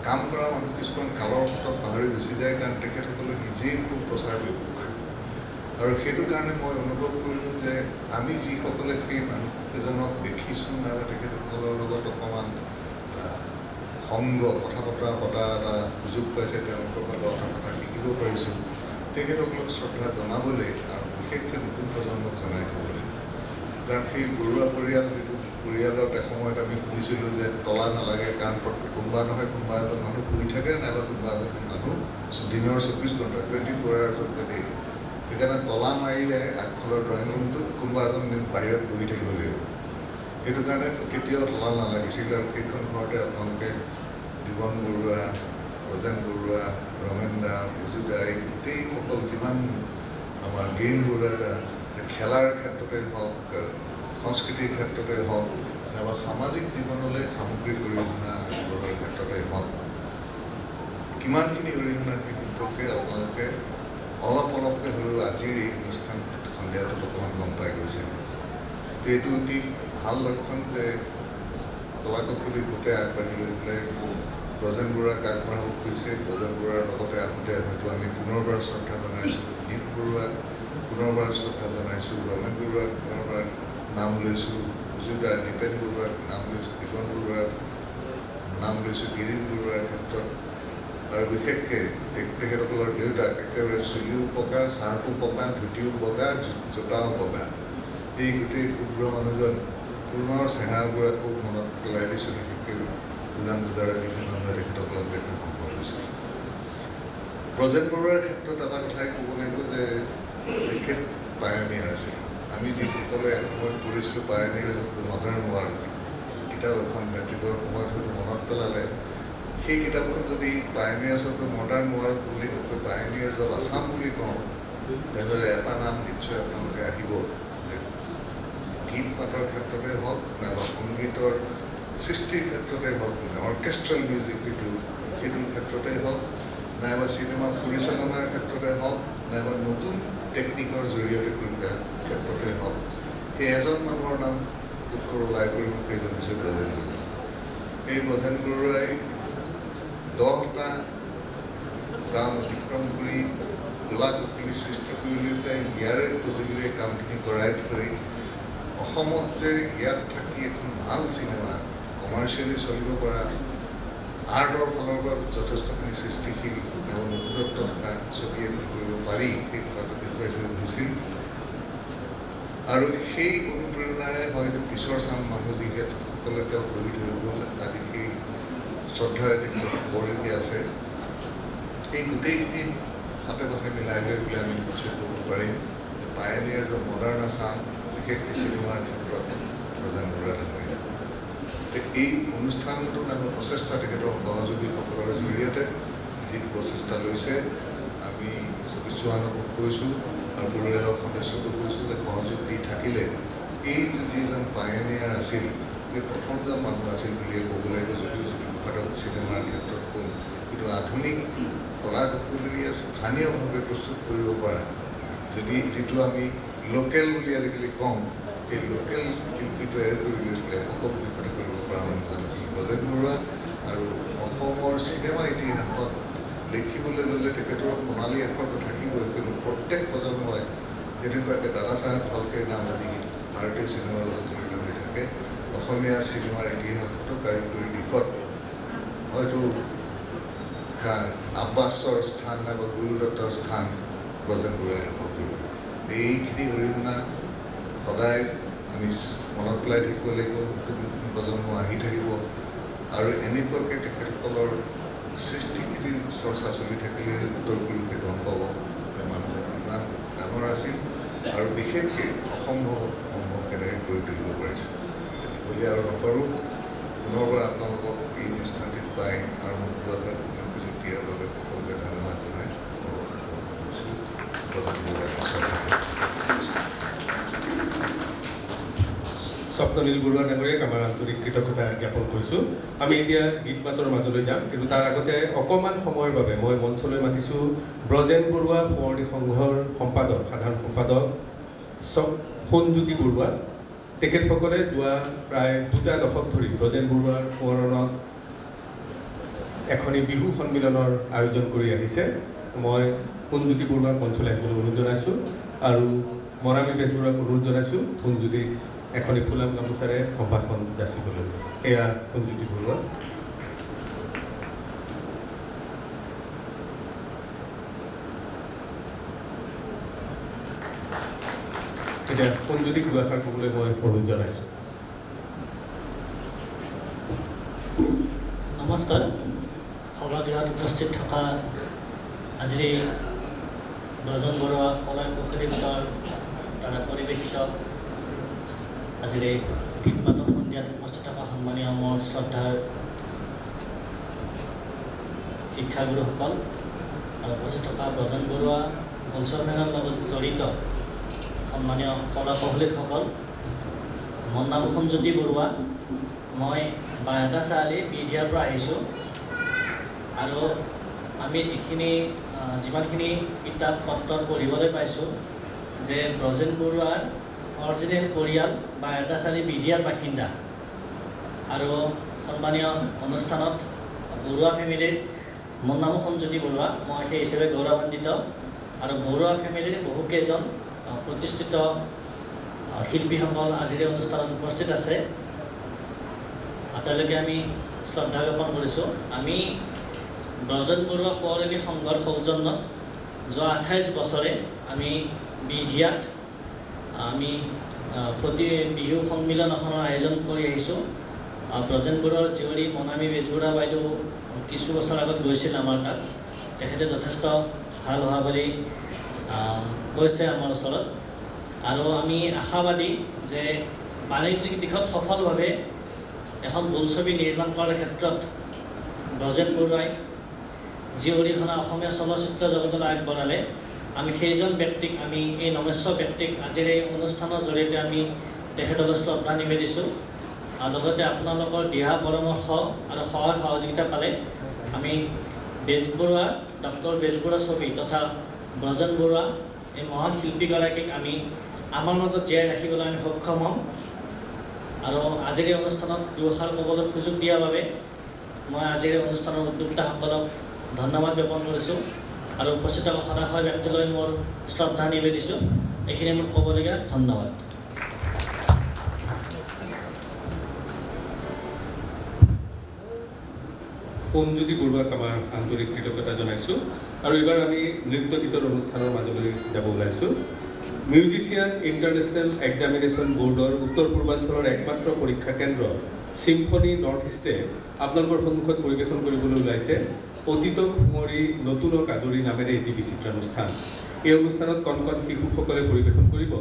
কাম কৰা মানুহ কিছুমান কালৰ ক্ষেত্ৰত পাহৰি গুচি যায় কাৰণ তেখেতসকলে নিজেই খুব প্ৰচাৰ বিমুখ আৰু সেইটো কাৰণে মই অনুভৱ কৰিলোঁ যে আমি যিসকলে সেই মানুহকেইজনক দেখিছোঁ নাইবা তেখেতসকলৰ লগত অকণমান সংগ কথা বতৰা পতাৰ এটা সুযোগ পাইছে তেওঁলোকৰ পৰা কথা শিকিব পাৰিছোঁ তেখেতসকলক শ্ৰদ্ধা জনাবলৈ আৰু বিশেষকৈ নতুন প্ৰজন্মক জনাই থ'বলৈ কাৰণ সেই বৰুৱা পৰিয়াল যিটো পৰিয়ালত এসময়ত আমি শুনিছিলোঁ যে তলা নালাগে কাৰণ কোনোবা নহয় কোনোবা এজন মানুহ শুই থাকে নাইবা কোনোবা এজন মানুহ দিনৰ 24 ঘণ্টা 24 hours of the day সেইকাৰণে তলা মাৰিলে আগফালৰ ড্ৰয়িং ৰুমটোত কোনোবা এজন বাহিৰত বহি থাকিব লাগিব সেইটো কাৰণে কেতিয়াও তলা নালাগিছিল আৰু সেইখন ঘৰতে আপোনালোকে জীৱন বৰুৱা ব্ৰজেন বৰুৱা ৰমেন দা বিজু দা এই গোটেইসকল যিমান আমাৰ গেইন বৰুৱা খেলাৰ ক্ষেত্ৰতে হওক সংস্কৃতিৰ ক্ষেত্ৰতে হওক নাইবা সামাজিক জীৱনলৈ সামগ্ৰিক অৰিহণা আগবঢ়োৱাৰ ক্ষেত্ৰতে হওক কিমানখিনি অৰিহণা সেই সম্পৰ্কে আপোনালোকে অলপ অলপকৈ হ'লেও আজিৰ এই অনুষ্ঠান সন্ধিয়াটোত অকণমান গম পাই গৈছে এইটো অতি ভাল লক্ষণ যে কলাকুশলী গোটেই আগবাঢ়ি লৈ পেলাই ব্ৰজেন বৰুৱাক আগবঢ়াব খুজিছে ব্ৰজেন বৰুৱাৰ লগতে আহোঁতে হয়তো আমি পুনৰবাৰ শ্ৰদ্ধা জনাইছোঁ নীল বৰুৱাক পুনৰবাৰ শ্ৰদ্ধা জনাইছোঁ ৰমেন বৰুৱাক পুনৰবাৰ নাম লৈছোঁ বিজুদা নিপেন বৰুৱাক নাম লৈছোঁ দিগন বৰুৱাৰ নাম লৈছোঁ গিৰীন বৰুৱাৰ ক্ষেত্ৰত আৰু বিশেষকৈ তেখেতসকলৰ দেউতাক একেবাৰে চুলিও পকা চাৰ্টো পকা ধুতিও বগা জোতাও বগা এই গোটেই ক্ষুদ্ৰ মানুহজন পুনৰ চেহেৰাবোৰ আকৌ মনত পেলাই দিছোঁ বিশেষকৈ উজান বজাৰৰ যিখন মানুহে তেখেতসকলক দেখা সম্ভৱ হৈছিল ব্ৰজেন বৰুৱাৰ ক্ষেত্ৰত এটা কথাই ক'ব লাগিব যে তেখেত পায়নিয়াৰ আছিল আমি যিসকলে এসময়ত পঢ়িছিলোঁ পায়নিয়াৰ অফ দ্য মডাৰ্ণ ৱৰ্ল্ড কিতাপ এখন মেট্ৰিকৰ সময়ত হয়তো মনত পেলালে সেই কিতাপখন যদি পায়নিয়াৰ্ছ অফ দ্য মডাৰ্ণ ৱৰ্ল্ড বুলি নকয় পায়নিয়াৰ্ছ অফ আছাম বুলি কওঁ তেনেদৰে এটা নাম নিশ্চয় আপোনালোকে আহিব যে গীত মাতৰ ক্ষেত্ৰতে হওক নাইবা সংগীতৰ সৃষ্টিৰ ক্ষেত্ৰতে হওক অৰ্কেষ্ট্ৰেল মিউজিক সেইটোৰ ক্ষেত্ৰতে হওক নাইবা চিনেমা পৰিচালনাৰ ক্ষেত্ৰতে হওক নাইবা নতুন টেকনিকৰ জৰিয়তে কৰোৱাৰ ক্ষেত্ৰতে হওক সেই এজন মানুহৰ নাম উত্তৰ ওলাই কৰিব সেইজন হৈছে ব্ৰজেন বৰুৱা এই ব্ৰজেন বৰুৱাই 10টা কাম অতিক্ৰম কৰি কলা কুশলী সৃষ্টি কৰি লৈ পেলাই ইয়াৰে সঁজুলিৰে কামখিনি কৰাই থৈ অসমত যে ইয়াত থাকি এখন ভাল চিনেমা কমাৰ্চিয়েলি চলিব পৰা আৰ্টৰ ফালৰ পৰা যথেষ্টখিনি সৃষ্টিশীল এবং নতুনত্ব থকা ছবি এখন কৰিব পাৰি সেই কথাটো দেখুৱাই থৈ গৈছিল আৰু সেই অনুপ্ৰেৰণাৰে হয়তো পিছৰ চাম মানুহ যিসকলে তেওঁ কৰি থৈ গ'ল আজি সেই শ্ৰদ্ধাৰে তেখেতক বৰগীয়া আছে এই গোটেইখিনি সাতে পাছে মিলাই লৈ পেলাই আমি নিশ্চয় ক'ব পাৰিম পায়নিয়াৰ যে মডাৰ্ণ আছাম বিশেষকৈ চিনেমাৰ ক্ষেত্ৰত প্ৰজেন বৰুৱা ডাঙৰীয়া এই অনুষ্ঠানটোত আমাৰ প্ৰচেষ্টা তেখেতৰ সহযোগীসকলৰ জৰিয়তে যি প্ৰচেষ্টা লৈছে আমি চৌহানকো কৈছোঁ আৰু পৰিয়ালৰ সদস্যকো কৈছোঁ যে সহযোগ দি থাকিলে এই যিজন পায়নিয়াৰ আছিল সেই প্ৰথমজন মানুহ আছিল বুলিয়ে ক'ব লাগিব যদিও ভাৰত চিনেমাৰ ক্ষেত্ৰত কম কিন্তু আধুনিক কলা কৌশলীৰে স্থানীয়ভাৱে প্ৰস্তুত কৰিব পৰা যদি যিটো আমি লোকেল বুলি আজিকালি কওঁ এই লোকেল শিল্পীটো এৰি কৰি লৈ পেলাই সকলো দিশতে কৰিব পৰা মানুহজন আছিল ব্ৰজেন বৰুৱা আৰু অসমৰ চিনেমা ইতিহাসত লিখিবলৈ ল'লে তেখেতৰ সোণালী আখৰটো থাকিবই কিন্তু প্ৰত্যেক প্ৰজন্মই যেনেকুৱাকৈ দাদা চাহেব ফাল্কেৰ নাম আজি ভাৰতীয় চিনেমাৰ লগত জড়িত হৈ থাকে অসমীয়া চিনেমাৰ ইতিহাসতো কাৰিকৰী দিশত হয়তো আব্বাছৰ স্থান নাইবা গুৰুদত্তৰ স্থান ব্ৰজেন বৰুৱাই দখল কৰিব এইখিনি অৰিহণা সদায় আমি মনত পেলাই থাকিব লাগিব নতুন প্ৰজন্ম আহি থাকিব আৰু এনেকুৱাকৈ তেখেতসকলৰ সৃষ্টিশীল চৰ্চা চলি থাকিলে উত্তৰ পুৰুষে গম পাব যে মানুহজন কিমান ডাঙৰ আছিল আৰু বিশেষকৈ অসম্ভৱ কেনেকৈ কৰি তুলিব পাৰিছে বুলি আৰু নকৰোঁ পুনৰবাৰ আপোনালোকক এই অনুষ্ঠানটিত পাই আৰু মোক সুযোগ দিয়াৰ বাবে সকলোকে ধন্যবাদ জনাই স্বপ্ননীল বৰুৱা ডাঙৰীয়াক আমাৰ আন্তৰিক কৃতজ্ঞতা জ্ঞাপন কৰিছোঁ আমি এতিয়া গীত মাতৰ মাজলৈ যাম কিন্তু তাৰ আগতে অকণমান সময়ৰ বাবে মই মঞ্চলৈ মাতিছোঁ ব্ৰজেন বৰুৱা সোঁৱৰণী সংঘৰ সম্পাদক সাধাৰণ সম্পাদক সোণজ্যোতি বৰুৱা তেখেতসকলে যোৱা প্ৰায় 2 দশক ধৰি ব্ৰজেন বৰুৱাৰ সোঁৱৰণত এখনি বিহু সন্মিলনৰ আয়োজন কৰি আহিছে মই সোণজ্যোতি বৰুৱাক মঞ্চলৈ আহিবলৈ অনুৰোধ জনাইছোঁ আৰু মৰামী বেজবৰুৱাক অনুৰোধ জনাইছোঁ সোণজ্যোতিক এখনি ফুলাম গামোচাৰে সম্ভাষণ যাচিবলৈ এয়া সোণজ্যোতি বৰুৱা এতিয়া সোণজ্যোতিক দুআষাৰ ক'বলৈ মই অনুৰোধ জনাইছোঁ নমস্কাৰ সভাগৃহত উপস্থিত থকা আজিৰ এই ব্ৰজেন বৰুৱা কলা কৌশলী গোটৰ দ্বাৰা পৰিৱেশিত আজিৰ এই গীত মাতৰ সন্ধিয়াত উপস্থিত থকা সন্মানীয় মোৰ শ্ৰদ্ধাৰ শিক্ষাগুৰুসকল আৰু উপস্থিত থকা ব্ৰজেন বৰুৱা বংশমেলৰ লগত জড়িত সন্মানীয় কলা কৌশলীসকল মোৰ নাম সোণজ্যোতি বৰুৱা মই বায়তা চাৰিআলি বিডিয়াৰ পৰা আহিছোঁ আৰু আমি যিমানখিনি কিতাপ পত্ৰ পঢ়িবলৈ পাইছোঁ যে ব্ৰজেন বৰুৱাৰ অৰিজিনেল পৰিয়াল বায়তা চাৰিআলি বিডিয়াৰ বাসিন্দা আৰু সন্মানীয় অনুষ্ঠানত বৰুৱা ফেমিলিৰ মোৰ নাম সোণজ্যোতি বৰুৱা মই সেই হিচাপে গৌৰৱান্বিত আৰু বৰুৱা ফেমিলিৰ বহুকেইজন প্ৰতিষ্ঠিত শিল্পীসকল আজিৰ অনুষ্ঠানত উপস্থিত আছে তেওঁলোকে আমি শ্ৰদ্ধা জ্ঞাপন কৰিছোঁ আমি ব্ৰজেন বৰুৱা সোঁৱৰণী সংঘৰ সৌজন্যত যোৱা 28 বছৰে আমি বিডিয়াত আমি প্ৰতি বিহু সন্মিলন এখনৰ আয়োজন কৰি আহিছোঁ ব্ৰজেন বৰুৱাৰ জীয়ৰী মনামী বেজবৰুৱা বাইদেউ কিছু বছৰ আগত গৈছিল আমাৰ তাত তেখেতে যথেষ্ট ভাল হোৱা বুলি কৈছে আমাৰ ওচৰত আৰু আমি আশাবাদী যে বাণিজ্যিক দিশত সফলভাৱে এখন বোলছবি নিৰ্মাণ কৰাৰ ক্ষেত্ৰত ব্ৰজেন বৰুৱাই যি অৰিহণা অসমীয়া চলচ্চিত্ৰ জগতলৈ আগবঢ়ালে আমি সেইজন ব্যক্তিক আমি এই নমেশ্য ব্যক্তিক আজিৰ এই অনুষ্ঠানৰ জৰিয়তে আমি তেখেতলৈ শ্ৰদ্ধা নিবেদিছোঁ আৰু লগতে আপোনালোকৰ দিহা পৰামৰ্শ আৰু সহায় সহযোগিতা পালে আমি বেজবৰুৱা ডক্টৰ বেজবৰুৱা ছবি তথা ব্ৰজেন বৰুৱা এই মহান শিল্পীগৰাকীক আমি আমাৰ মাজত জীয়াই ৰাখিবলৈ আমি সক্ষম হ'ম আৰু আজিৰ এই অনুষ্ঠানত দুআষাৰ ক'বলৈ সুযোগ দিয়াৰ বাবে মই আজিৰ অনুষ্ঠানৰ উদ্যোক্তাসকলক ধন্যবাদ জ্ঞাপন কৰিছোঁ আৰু উপস্থিত সদাশয় ব্যক্তিলৈ মোৰ শ্ৰদ্ধা নিবেদিছোঁ এইখিনি মোক ক'বলগীয়া ধন্যবাদ সোমজ্যোতি বৰুৱাক আমাৰ আন্তৰিক কৃতজ্ঞতা জনাইছোঁ আৰু এইবাৰ আমি নৃত্য গীতৰ অনুষ্ঠানৰ মাজলৈ যাব ওলাইছোঁ মিউজিচিয়ান ইণ্টাৰনেশ্যনেল এক্সামিনেশ্যন বৰ্ডৰ উত্তৰ পূৰ্বাঞ্চলৰ একমাত্ৰ পৰীক্ষা কেন্দ্ৰ চিম্ফনী নৰ্থ ইষ্টে আপোনালোকৰ সন্মুখত পৰিৱেশন কৰিবলৈ ওলাইছে অতীতক সুঁৱৰি নতুনক আদৰি নামেৰে এটি বিচিত্ৰানুষ্ঠান এই অনুষ্ঠানত কণ কণ শিশুসকলে পৰিৱেশন কৰিব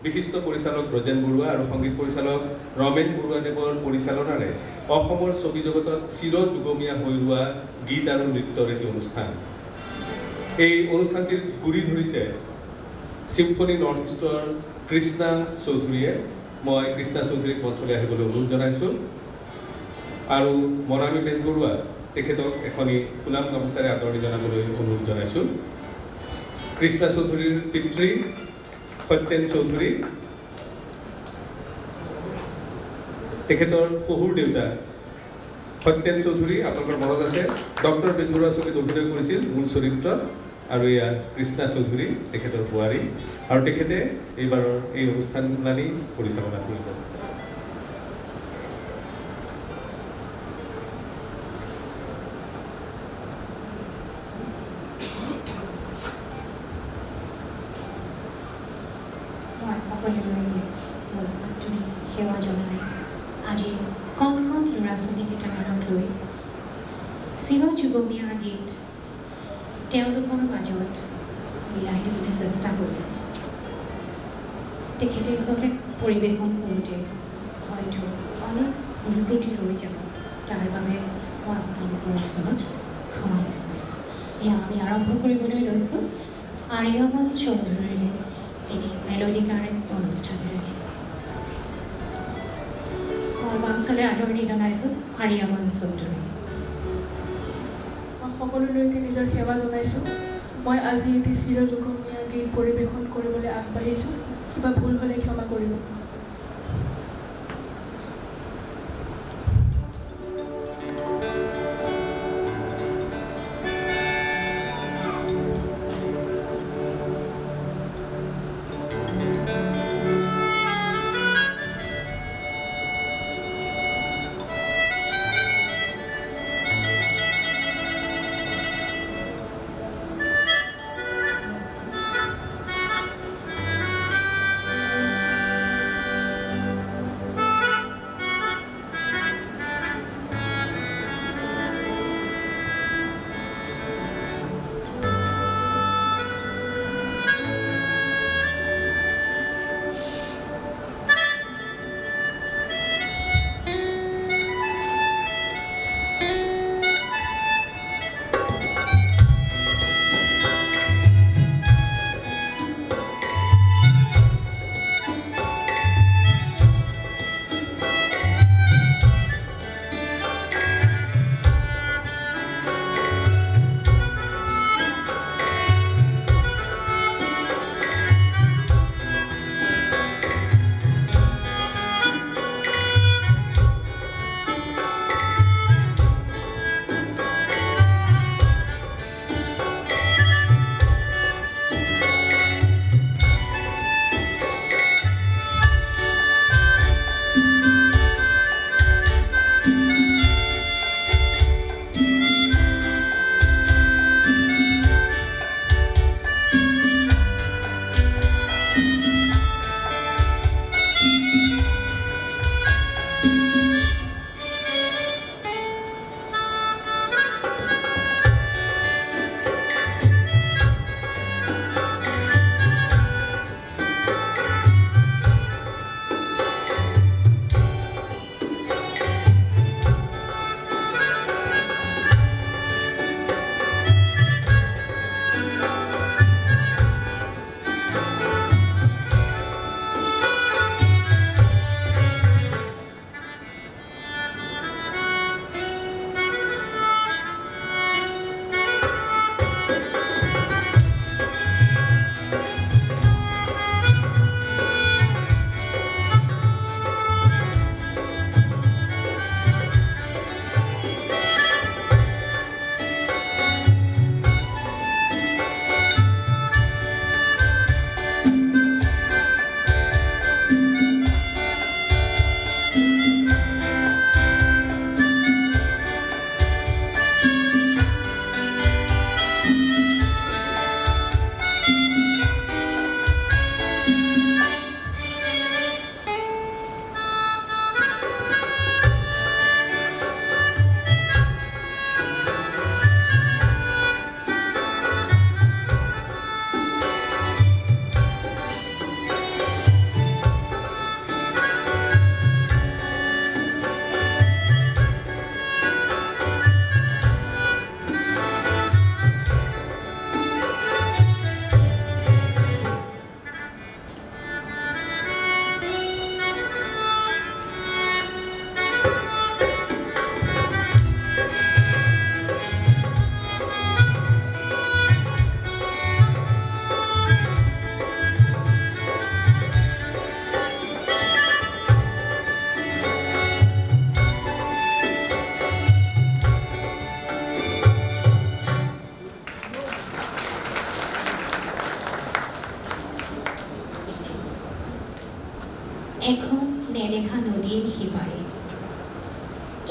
বিশিষ্ট পৰিচালক ব্ৰজেন বৰুৱা আৰু সংগীত পৰিচালক ৰমেন বৰুৱাদেৱৰ পৰিচালনাৰে অসমৰ ছবি জগতত চিৰ যুগমীয়া হৈ ৰোৱা গীত আৰু নৃত্যৰ এটি অনুষ্ঠান এই অনুষ্ঠানটিৰ গুৰি ধৰিছে চিম্ফনী নৰ্থ ইষ্টৰ কৃষ্ণা চৌধুৰীয়ে মই কৃষ্ণা চৌধুৰীক মঞ্চলৈ আহিবলৈ অনুৰোধ জনাইছোঁ আৰু মনামী বেজবৰুৱা তেখেতক এখনি সুনাম গামোচাৰে আদৰণি জনাবলৈ অনুৰোধ জনাইছোঁ কৃষ্ণা চৌধুৰীৰ পিতৃ সত্যেন চৌধুৰী তেখেতৰ শহুৰ দেউতা সত্যেন চৌধুৰী আপোনালোকৰ মনত আছে ডক্টৰ বেজবৰুৱা ছবিত অভিনয় কৰিছিল মূল চৰিত্ৰত আৰু এয়া কৃষ্ণা চৌধুৰী তেখেতৰ বোৱাৰী আৰু তেখেতে এইবাৰৰ এই অনুষ্ঠানপ্ৰাণী পৰিচালনা কৰিব সকলোলৈ মোৰ আন্তৰিক সেৱা জনাই আজি কণ কণ ল'ৰা ছোৱালীকেইটামানক লৈ চিৰ যুগমীয়া গীত তেওঁলোকৰ মাজত মিলাই দিবলৈ চেষ্টা কৰিছোঁ তেখেতসকলে পৰিৱেশন কৰোঁতে হয়তো অলপ ভুল ত্ৰুটি হৈ যাব তাৰ বাবে মই আপোনালোকৰ ওচৰত ক্ষমা বিচাৰিছোঁ এয়া আমি আৰম্ভ কৰিবলৈ লৈছোঁ আৰ্যমন চৌধুৰীৰ এটি মেলোডিকাৰ অনুষ্ঠানেৰে মই মঞ্চলৈ আদৰণি জনাইছোঁ আৰ্যমন চৌধুৰী মই সকলোলৈকে নিজৰ সেৱা জনাইছোঁ মই আজি এটি চিৰ যুগমীয়া গীত পৰিৱেশন কৰিবলৈ আগবাঢ়িছোঁ কিবা ভুল হ'লে ক্ষমা কৰিব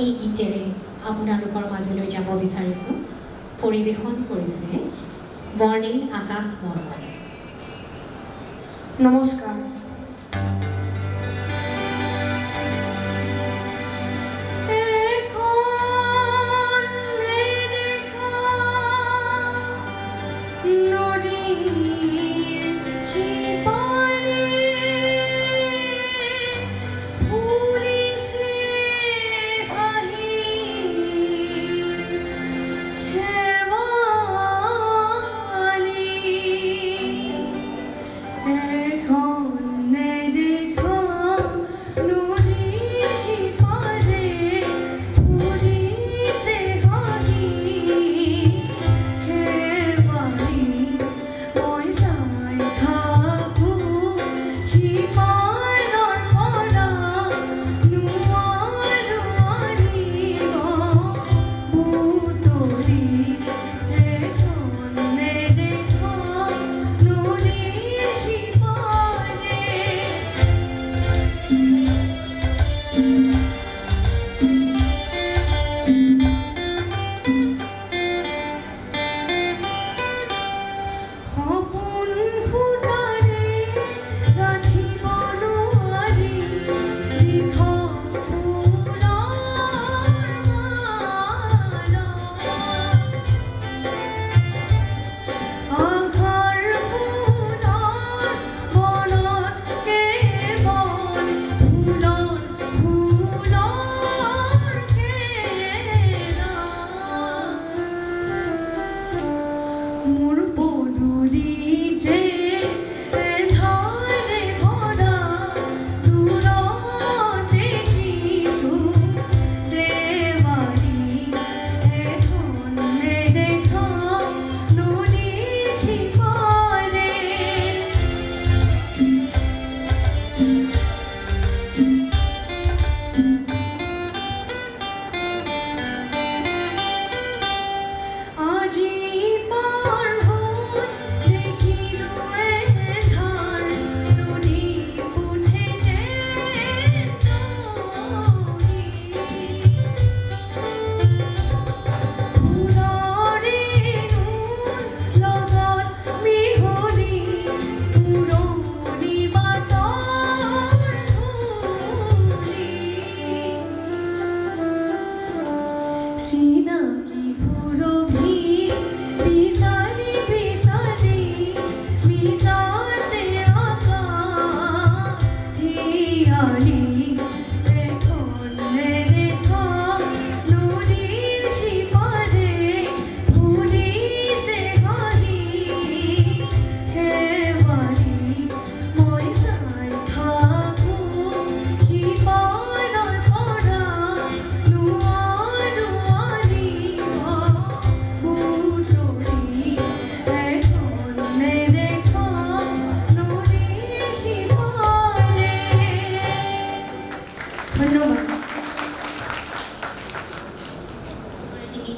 এই গীতেৰে আপোনালোকৰ মাজলৈ যাব বিচাৰিছোঁ। পৰিৱেশন কৰিছে বৰ্ণিল আকাশ বৰ্মনে। নমস্কাৰ।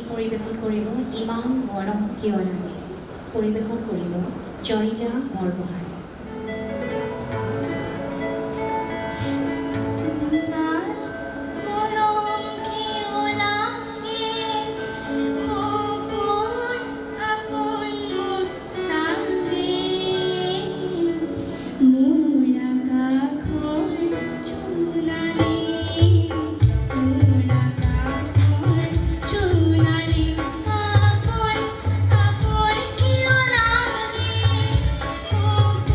পৰিৱেশন কৰিব ইমান মৰম কিয় লাগে। পৰিৱেশন কৰিব জয়িতা বৰগোহাঁই। Oh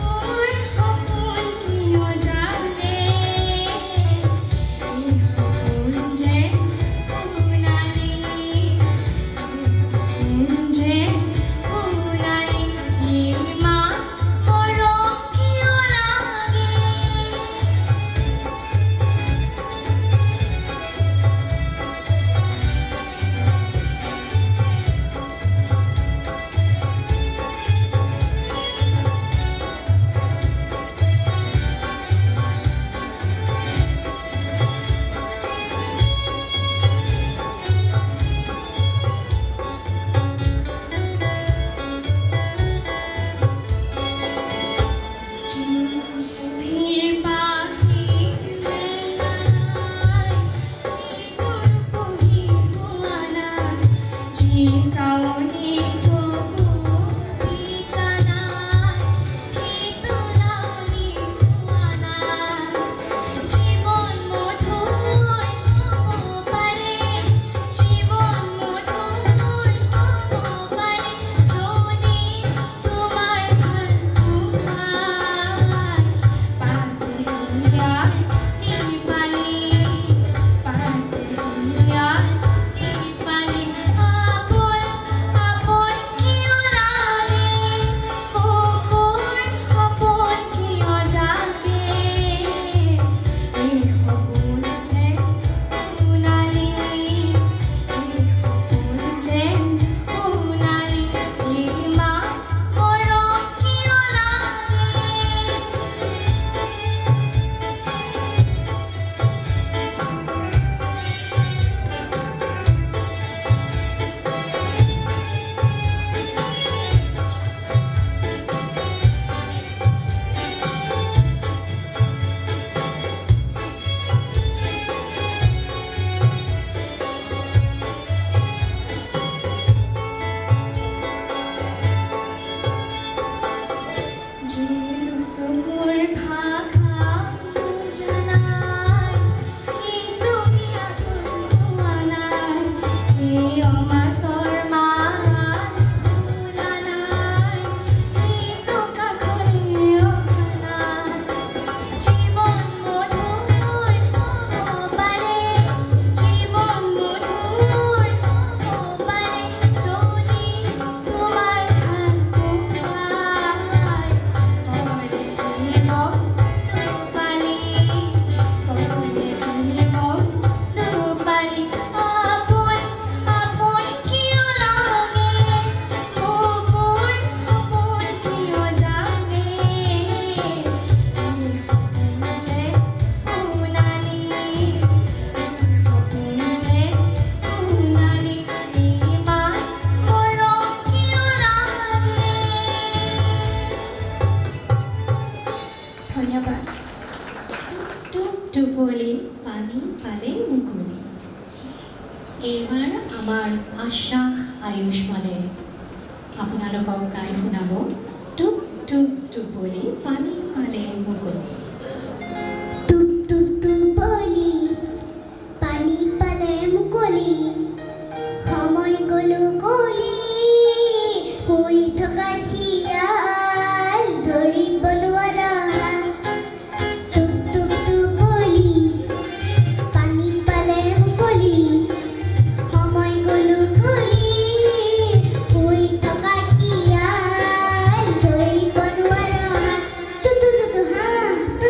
টোপলি পানী পালে মুকলি এইবাৰ আমাৰ আশ্বাস আয়ুষ্মানে আপোনালোকক গাই শুনাব টুপ টুপ টোপলি পানী পালে মুকলি টুপ টুপ টোপলি পানী পালে মুকলি সময় গলো কলি শুই থকা শিয়াল ধৰিব নোৱাৰা টুপ টুপ টোপলি পানী পালে মুকলি সময় গলো কলি শুই থকা শিয়াল ধৰিব নোৱাৰা টু টু টু টু হা টু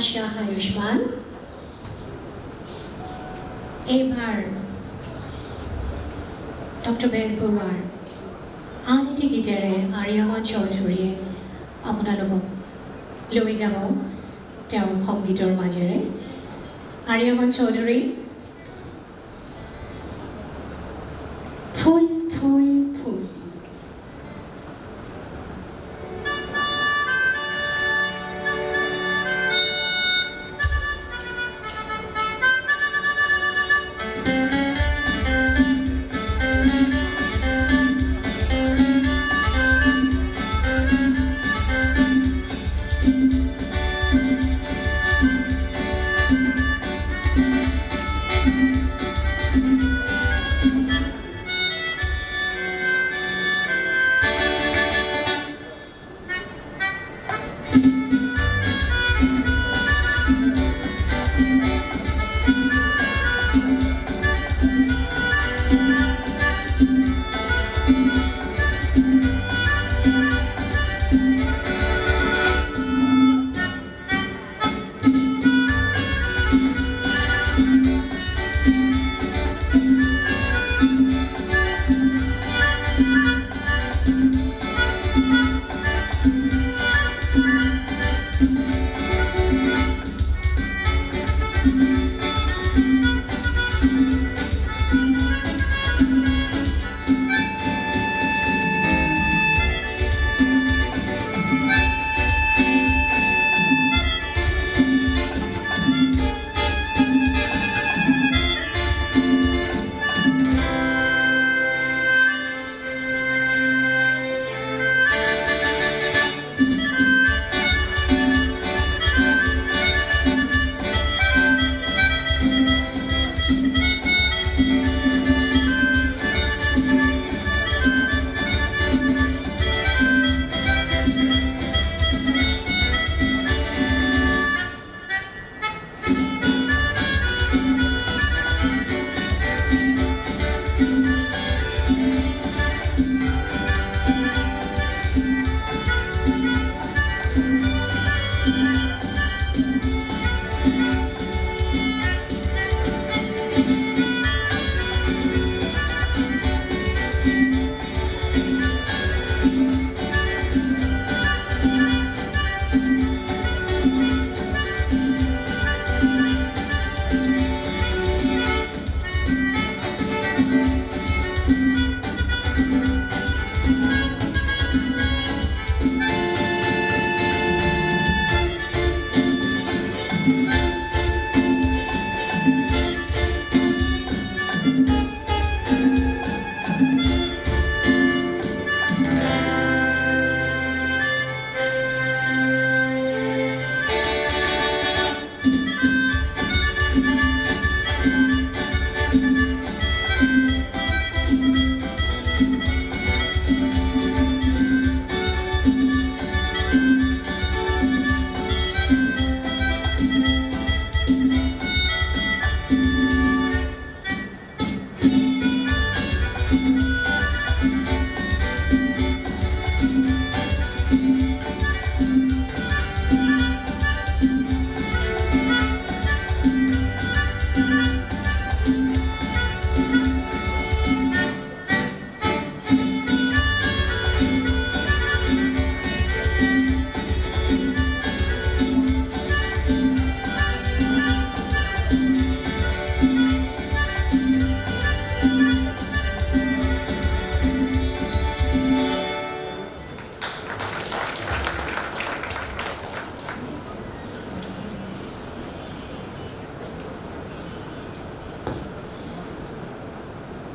আশা আয়ুষ্মান এইবাৰ ডক্টৰ বেজবৰুৱাৰ আন এটি গীতেৰে আৰিয়ামন চৌধুৰীয়ে আপোনালোকক লৈ যাব তেওঁৰ সংগীতৰ মাজেৰে আৰিয়ামন চৌধুৰী ফুল ফুল ফুল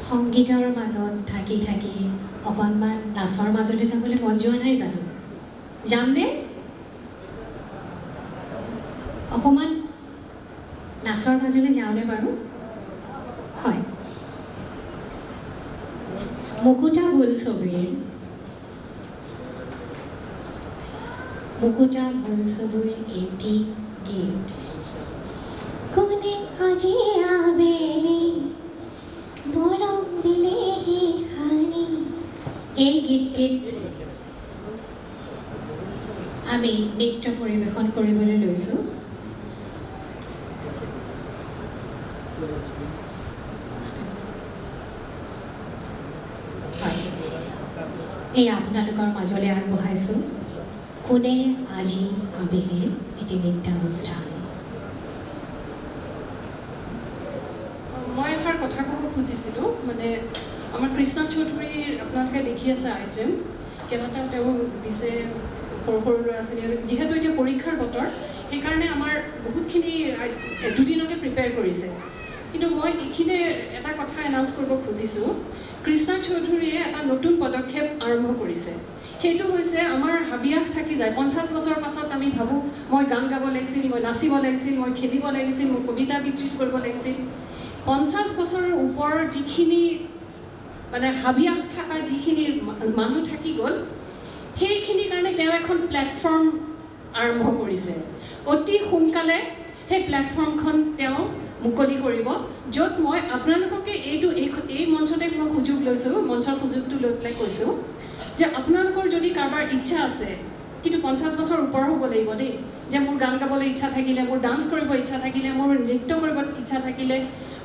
সংগীতৰ মাজত থাকি থাকি অকণমান নাচৰ মাজলৈ যাবলৈ মন যোৱা নাই জানো? যামনে? অকণমান নাচৰ মাজলৈ যাওঁনে বাৰু? হয়, মুকুতা বোলছবিৰ এটি গীত কোনে আজি আবেলি মৰম দিলেহি হানি, এই গীতটিত আমি নৃত্য পৰিৱেশন কৰিবলৈ লৈছোঁ। এই আপোনালোকৰ মাজলৈ আগবঢ়াইছোঁ কোনে আজি আবেলি এটি নৃত্যানুষ্ঠান। মই এষাৰ কথা ক'ব খুজিছিলোঁ, মানে আমাৰ কৃষ্ণ চৌধুৰীৰ আপোনালোকে দেখি আছে আইটেম কেইবাটাও তেওঁ দিছে সৰু সৰু ল'ৰা ছোৱালী, যিহেতু এতিয়া পৰীক্ষাৰ বতৰ সেইকাৰণে আমাৰ বহুতখিনি দুদিনতে প্ৰিপেয়াৰ কৰিছে। কিন্তু মই এইখিনি এটা কথা এনাউন্স কৰিব খুজিছোঁ, কৃষ্ণ চৌধুৰীয়ে এটা নতুন পদক্ষেপ আৰম্ভ কৰিছে। সেইটো হৈছে আমাৰ হাবিয়াস থাকি যায়। 50 বছৰ পাছত আমি ভাবোঁ মই গান গাব লাগিছিল, মই নাচিব লাগিছিল, মই খেলিব লাগিছিল, মই কবিতা আবৃত্তি কৰিব লাগিছিল। 50 বছৰৰ ওপৰৰ যিখিনি মানে হাবিয়াস থকা যিখিনি মানুহ থাকি গ'ল, সেইখিনিৰ কাৰণে তেওঁ এখন প্লেটফৰ্ম আৰম্ভ কৰিছে। অতি সোনকালে সেই প্লেটফৰ্মখন তেওঁ মুকলি কৰিব, য'ত মই আপোনালোককে এই মঞ্চতে মই সুযোগ লৈছোঁ, মঞ্চৰ সুযোগটো লৈ পেলাই কৈছোঁ যে আপোনালোকৰ যদি কাৰোবাৰ ইচ্ছা আছে, কিন্তু 50 বছৰ ওপৰ হ'ব লাগিব দেই, যে মোৰ গান গাবলৈ ইচ্ছা থাকিলে, মোৰ ডান্স কৰিব ইচ্ছা থাকিলে, মোৰ নৃত্য কৰিব ইচ্ছা থাকিলে,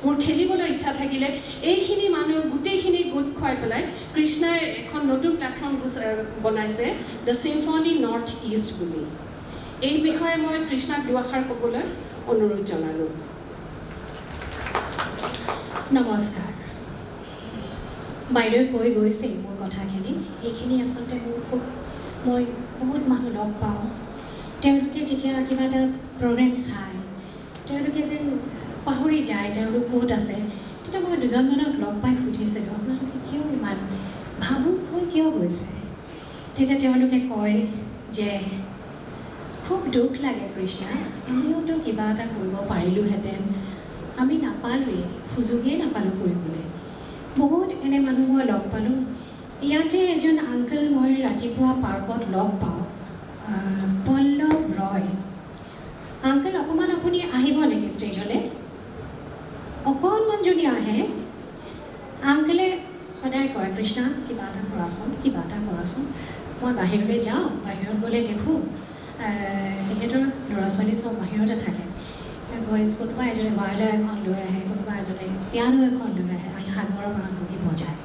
মোৰ খেলিবলৈ ইচ্ছা থাকিলে, এইখিনি মানুহ গোটেইখিনি গোট খুৱাই পেলাই কৃষ্ণাই এখন নতুন প্লেটফৰ্ম বনাইছে, দ্য চিম্ফনী নৰ্থ ইষ্ট বুলি। এই বিষয়ে মই কৃষ্ণাক দুআষাৰ ক'বলৈ অনুৰোধ জনালোঁ। নমস্কাৰ। বাইদেৱে কৈ গৈছে মোৰ কথাখিনি, এইখিনি আচলতে মই বহুত মানুহ লগ পাওঁ, তেওঁলোকে যেতিয়া কিবা এটা প্ৰগ্ৰেম চায় তেওঁলোকে যেন পাহৰি যায় তেওঁলোক ক'ত আছে। তেতিয়া মই দুজনমানক লগ পাই সুধিছিলোঁ আপোনালোকে কিয় ইমান ভাবুক হৈ কিয় গৈছে। তেতিয়া তেওঁলোকে কয় যে খুব দুখ লাগে কৃষ্ণা, আমিওতো কিবা এটা কৰিব পাৰিলোঁহেঁতেন, আমি নাপালোঁৱেই, সুযোগেই নাপালোঁ কৰিবলৈ। বহুত এনে মানুহ মই লগ পালোঁ। ইয়াতে এজন আংকল মই ৰাতিপুৱা পাৰ্কত লগ পাওঁ, পল্লৱ ৰয়। আংকল অকণমান আপুনি আহিব নেকি ষ্টেজলৈ? অকণমান যদি আহে। আংকলে সদায় কয় কৃষ্ণা কিবা এটা কৰাচোন, কিবা এটা কৰাচোন। মই বাহিৰলৈ যাওঁ, বাহিৰত গ'লে দেখোঁ তেখেতৰ ল'ৰা ছোৱালী চব বাহিৰতে থাকে। গৈ কোনোবা এজনে ভায়লিন এখন লৈ আহে, কোনোবা এজনে পিয়ানো এখন লৈ আহে, আহি সাগৰৰ পাৰত বহি বজায়।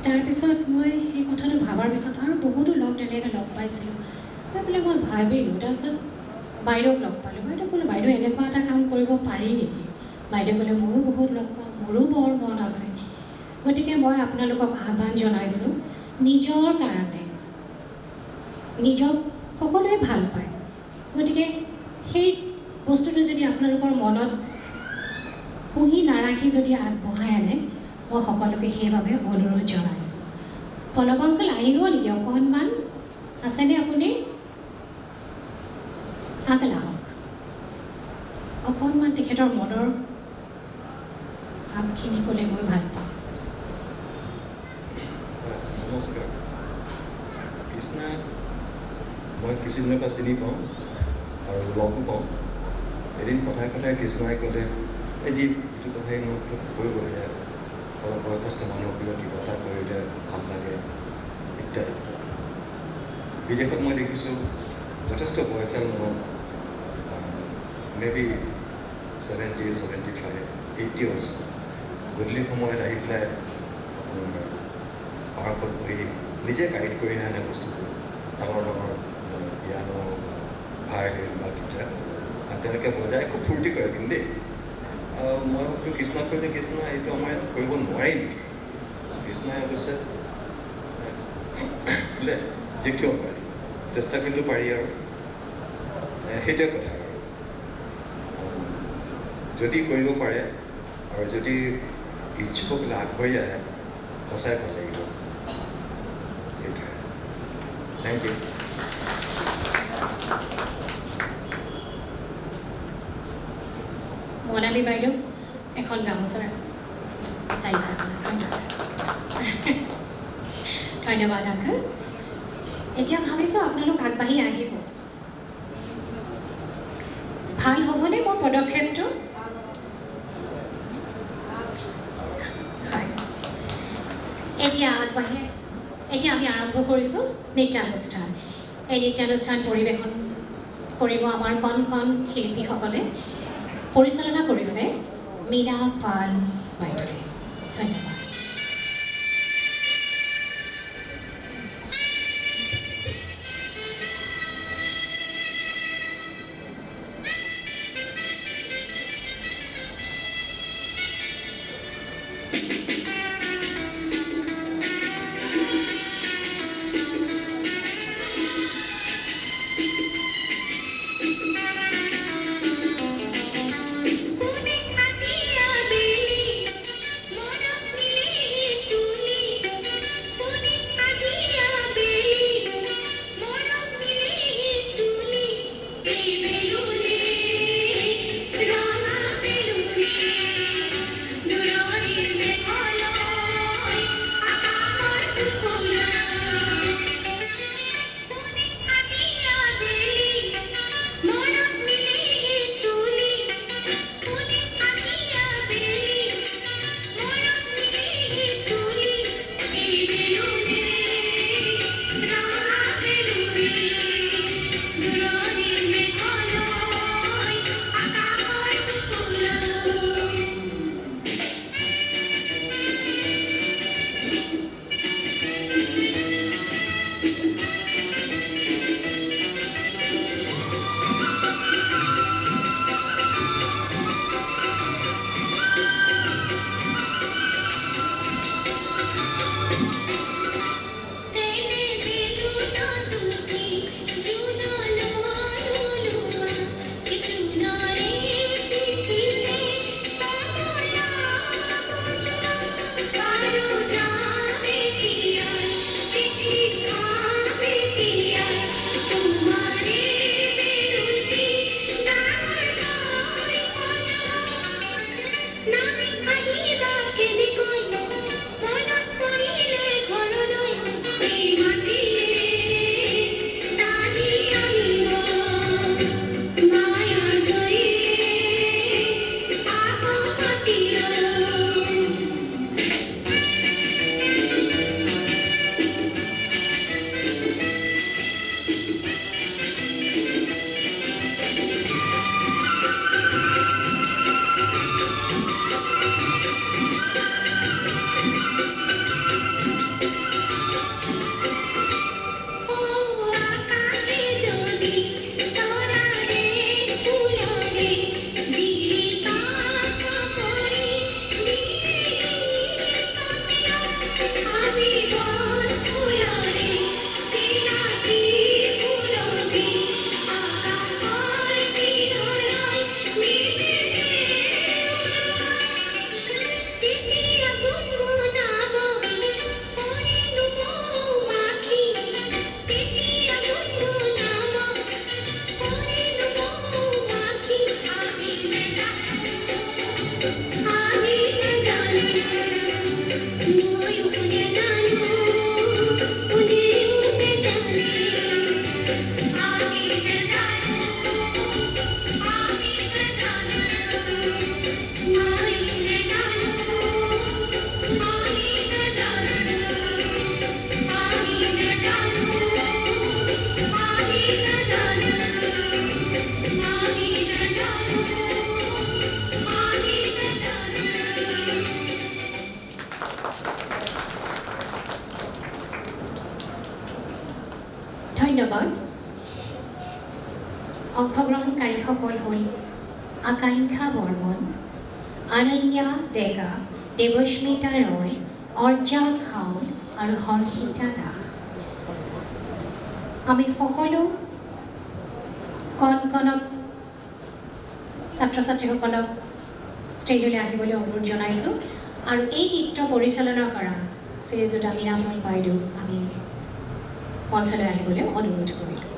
তাৰপিছত মই এই কথাটো ভাবাৰ পিছত আৰু বহুতো তেনেকৈ লগ পাইছিলোঁ। গৈ পেলাই মই ভাবিলোঁ, তাৰপিছত বাইদেউক লগ পালোঁ। বাইদেউ ক'লোঁ বাইদেউ এনেকুৱা এটা কাম কৰিব পাৰি নেকি? বাইদেউ ক'লে ময়ো বহুত লগ পাওঁ, মোৰো বৰ মন আছে। গতিকে মই আপোনালোকক আহ্বান জনাইছোঁ, নিজৰ কাৰণে নিজক সকলোৱে ভাল পায়, গতিকে সেই বস্তুটো যদি আপোনালোকৰ মনত পুহি নাৰাখি যদি আগবঢ়াই আনে, মই সকলোকে সেইবাবে অনুৰোধ জনাইছোঁ। পল্লৱ আংকল আহিব নেকি অকণমান? আছেনে আপুনি? আংকল আহক, অকণমান তেখেতৰ মনৰ ভাৱখিনি ক'লে মই ভাল পাওঁ। নমস্কাৰ। কৃষ্ণা মই কিছুদিনৰ পৰা চিনি পাওঁ আৰু লগো পাওঁ। এদিন কথাই কথাই কৃষ্ণাই ক'লে এই যিটো কথাই মই কৈ গ'লে অলপ বয়সস্থ মানুহবিলাক কিবা এটা কৰিলে ভাল লাগে ইত্যাদি। বিদেশত মই দেখিছোঁ যথেষ্ট বয়সীয়াল মানুহ, মেবি 70, 75, 80 বছৰ গধূলি সময়ত আহি পেলাই পাৰ্কত বহি নিজে গাইড কৰি আনে বস্তুবোৰ, ডাঙৰ ডাঙৰ পিয়ানো ভায়লিন বা গীটাৰ, আৰু তেনেকৈ বজাই খুব ফূৰ্তি কৰে। কিন্তু দেই মই ভাবিলোঁ কৃষ্ণক কৈ যে কৃষ্ণ এইটো আমাৰ ইয়াত কৰিব নোৱাৰি নেকি? কৃষ্ণই অৱশ্যে বোলে যে কিয় নোৱাৰি, চেষ্টা কৰিলেও পাৰি। আৰু সেইটোৱে কথা। আৰু যদি কৰিব পাৰে আৰু যদি ইচ্ছুকসকলে আগবাঢ়ি আহে সঁচাই ভাল লাগিব। সেইটোৱে। Thank U. মনালী বাইদেউ এখন গামোচাৰ বিচাৰিছে। ধন্যবাদ আংকল। এতিয়া ভাবিছোঁ আপোনালোক আগবাঢ়ি আহিব। ভাল হ'বনে মোৰ পদক্ষেপটো? এতিয়া আমি আৰম্ভ কৰিছোঁ নৃত্যানুষ্ঠান। এই নৃত্যানুষ্ঠান পৰিৱেশন কৰিব আমাৰ কণ কণ শিল্পীসকলে। পৰিচালনা কৰিছে মীনা পাল বাইদেৱে। ধন্যবাদ। ধন্যবাদ। অংশগ্ৰহণকাৰীসকল হ'ল আকাংক্ষা বৰ্মন, অনন্যা ডেকা, দেৱস্মিতা ৰয়, অৰ্জা খাউল আৰু হৰ্ষিতা দাস। আমি সকলো কণকণক ছাত্ৰ ছাত্ৰীসকলক ষ্টেজলৈ আহিবলৈ অনুৰোধ জনাইছোঁ আৰু এই নৃত্য পৰিচালনা কৰা শ্ৰীযুত মীনাপাল বাইদেউক আমি মঞ্চলৈ আহিবলৈ অনুৰোধ কৰিলোঁ।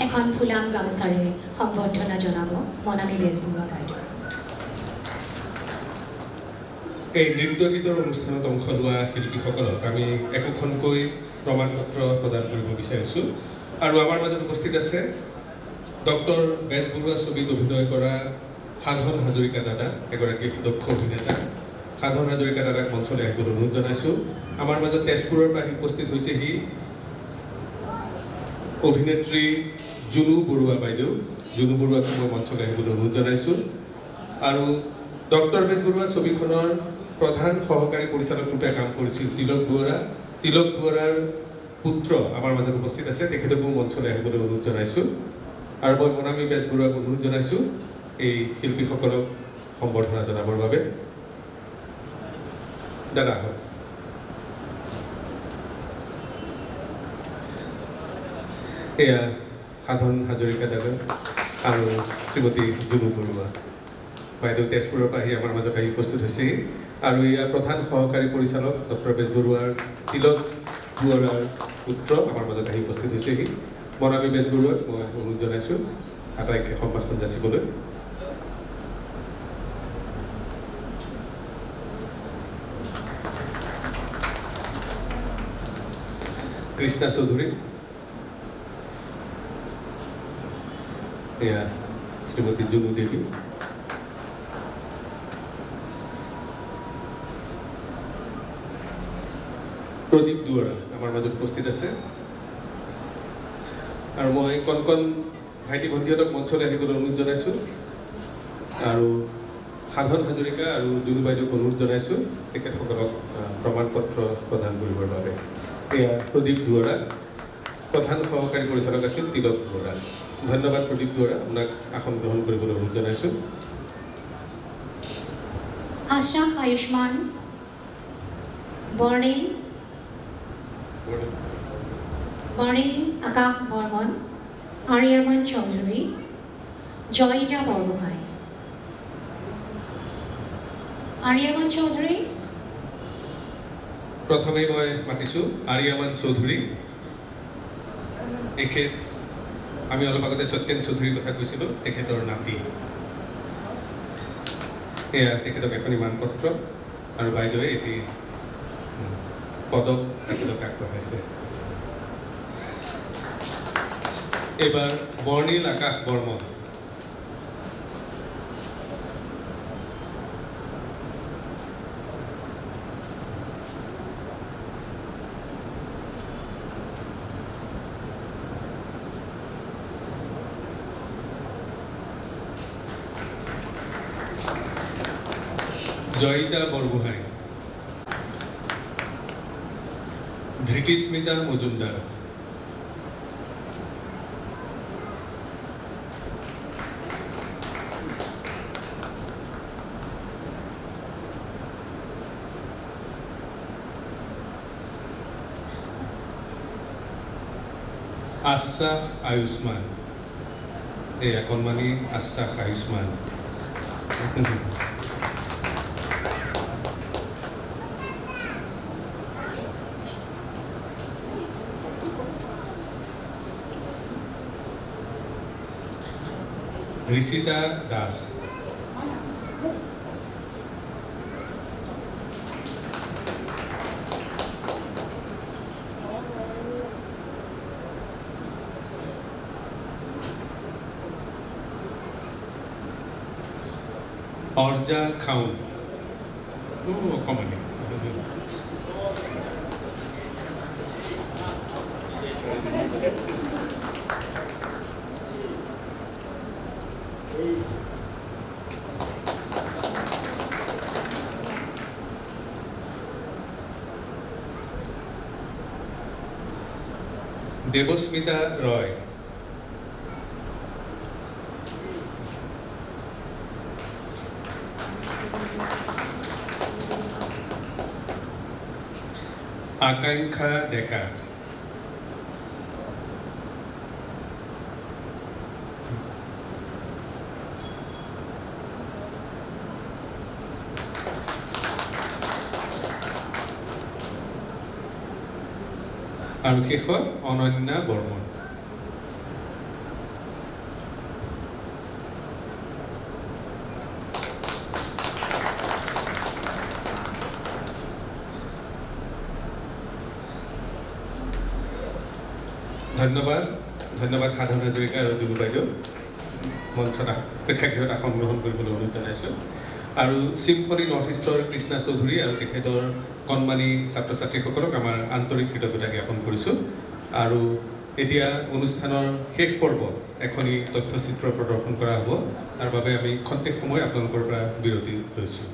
এখন ফুলাম গামোচাৰে সম্বৰ্ধনা জনাব মনামী বেজবৰুৱা বাইদেউ। এই নৃত্য গীতৰ অনুষ্ঠানত অংশ লোৱা শিল্পীসকলক আমি একোখনকৈ প্ৰমাণপত্ৰ প্ৰদান কৰিব বিচাৰিছোঁ আৰু আমাৰ মাজত উপস্থিত আছে ডক্টৰ বেজবৰুৱা ছবিত অভিনয় কৰা সাধন হাজৰিকা দাদা, এগৰাকী দক্ষ অভিনেতা। সাধন হাজৰিকা দাদাক মঞ্চলৈ আহিবলৈ অনুৰোধ জনাইছোঁ। আমাৰ মাজত তেজপুৰৰ পৰা উপস্থিত হৈছেহি অভিনেত্ৰী জুনু বৰুৱা বাইদেউ, জুনু বৰুৱাক মই মঞ্চলৈ আহিবলৈ অনুৰোধ জনাইছোঁ। আৰু ডক্টৰ বেজবৰুৱা ছবিখনৰ প্ৰধান সহকাৰী পৰিচালক ৰূপে কাম কৰিছিল তিলক বৰুৱা। তিলক বৰুৱাৰ পুত্ৰ আমাৰ মাজত উপস্থিত আছে, তেখেতকো মঞ্চলৈ আহিবলৈ অনুৰোধ জনাইছোঁ। আৰু মই মনামী বেজবৰুৱাক অনুৰোধ জনাইছোঁ এই শিল্পীসকলক সম্বৰ্ধনা জনাবৰ বাবে। দাদা হয়। এয়া সাধন হাজৰিকা দাদা আৰু শ্ৰীমতী জুনু বৰুৱা বাইদেউ তেজপুৰৰ পৰা আহি আমাৰ মাজত আহি উপস্থিত হৈছেহি। আৰু ইয়াৰ প্ৰধান সহকাৰী পৰিচালক ডক্টৰ বেজবৰুৱাৰ তিলক বৰুৱাৰ পুত্ৰ আমাৰ মাজত আহি উপস্থিত হৈছেহি। মনামী বেজবৰুৱাক মই অনুৰোধ জনাইছোঁ আটাইকে সম্ভাষণ যাচিবলৈ। কৃষ্ণা চৌধুৰী, এয়া শ্ৰীমতী জুনু দেৱী, প্ৰদীপ দুৱৰা আমাৰ মাজত উপস্থিত আছে। আৰু মই কণ কণ ভাইটি ভণ্টিহঁতক মঞ্চলৈ আহিবলৈ অনুৰোধ জনাইছোঁ। আৰু সাধন হাজৰিকা আৰু জুনু বাইদেউক অনুৰোধ জনাইছোঁ তেখেতসকলক প্ৰমাণ পত্ৰ প্ৰদান কৰিবৰ বাবে। এয়া প্ৰদীপ দুৱৰা, প্ৰধান সহকাৰী পৰিচালক আছিল তিলক বৰুৱা। ধন্যবাদ প্ৰদীপ দুৱৰা, আপোনাক আসন গ্ৰহণ কৰিবলৈ অনুৰোধ জনাইছোঁ। আশৰাফ আয়ুষ্মান, বৰ্ণিল আকাশ বৰ্মন, আৰিয়ামান চৌধুৰী, জয়িতা বৰগোহাঁই। আৰিয়ামান চৌধুৰী। প্ৰথমে মই মাতিছোঁ আৰিয়ামান চৌধুৰী। এখেত আমি অলপ আগতে সত্যেন চৌধুৰীৰ কথা কৈছিলোঁ, তেখেতৰ নাতি। এয়া তেখেতক এখনি মানপত্ৰ আৰু বাইদেৱে এটি পদক তেখেতক আগবঢ়াইছে। এইবাৰ বৰ্ণিল আকাশ বৰ্মন। জয়িতা বৰগোহাঁই, ধৃতিস্মিতা মজুমদাৰ, আশ্বাস আয়ুষ্মান, এয়া কণমানি আশ্বাস আয়ুষ্মান। ঋষিতা দাস, অৰ্জা খাউন, অকমানি দেৱস্মিতা ৰয়, আকাংক্ষা ডেকা, আৰু শেষত অনন্যা বৰ্মন। ধন্যবাদ সাধন হাজৰিকা আৰু জুনু বাইদেউ মঞ্চত প্ৰেক্ষাগৃহত আসন গ্ৰহণ কৰিবলৈ অনুৰোধ জনাইছোঁ। আৰু চিম্ফনী নৰ্থ ইষ্টৰ কৃষ্ণা চৌধুৰী আৰু তেখেতৰ কণমানি ছাত্ৰ ছাত্ৰীসকলক আমাৰ আন্তৰিক কৃতজ্ঞতা জ্ঞাপন কৰিছোঁ। আৰু এতিয়া অনুষ্ঠানৰ শেষ পৰ্বত এখনি তথ্যচিত্ৰ প্ৰদৰ্শন কৰা হ'ব তাৰ বাবে আমি খন্তেক সময় আপোনালোকৰ পৰা বিৰতি লৈছোঁ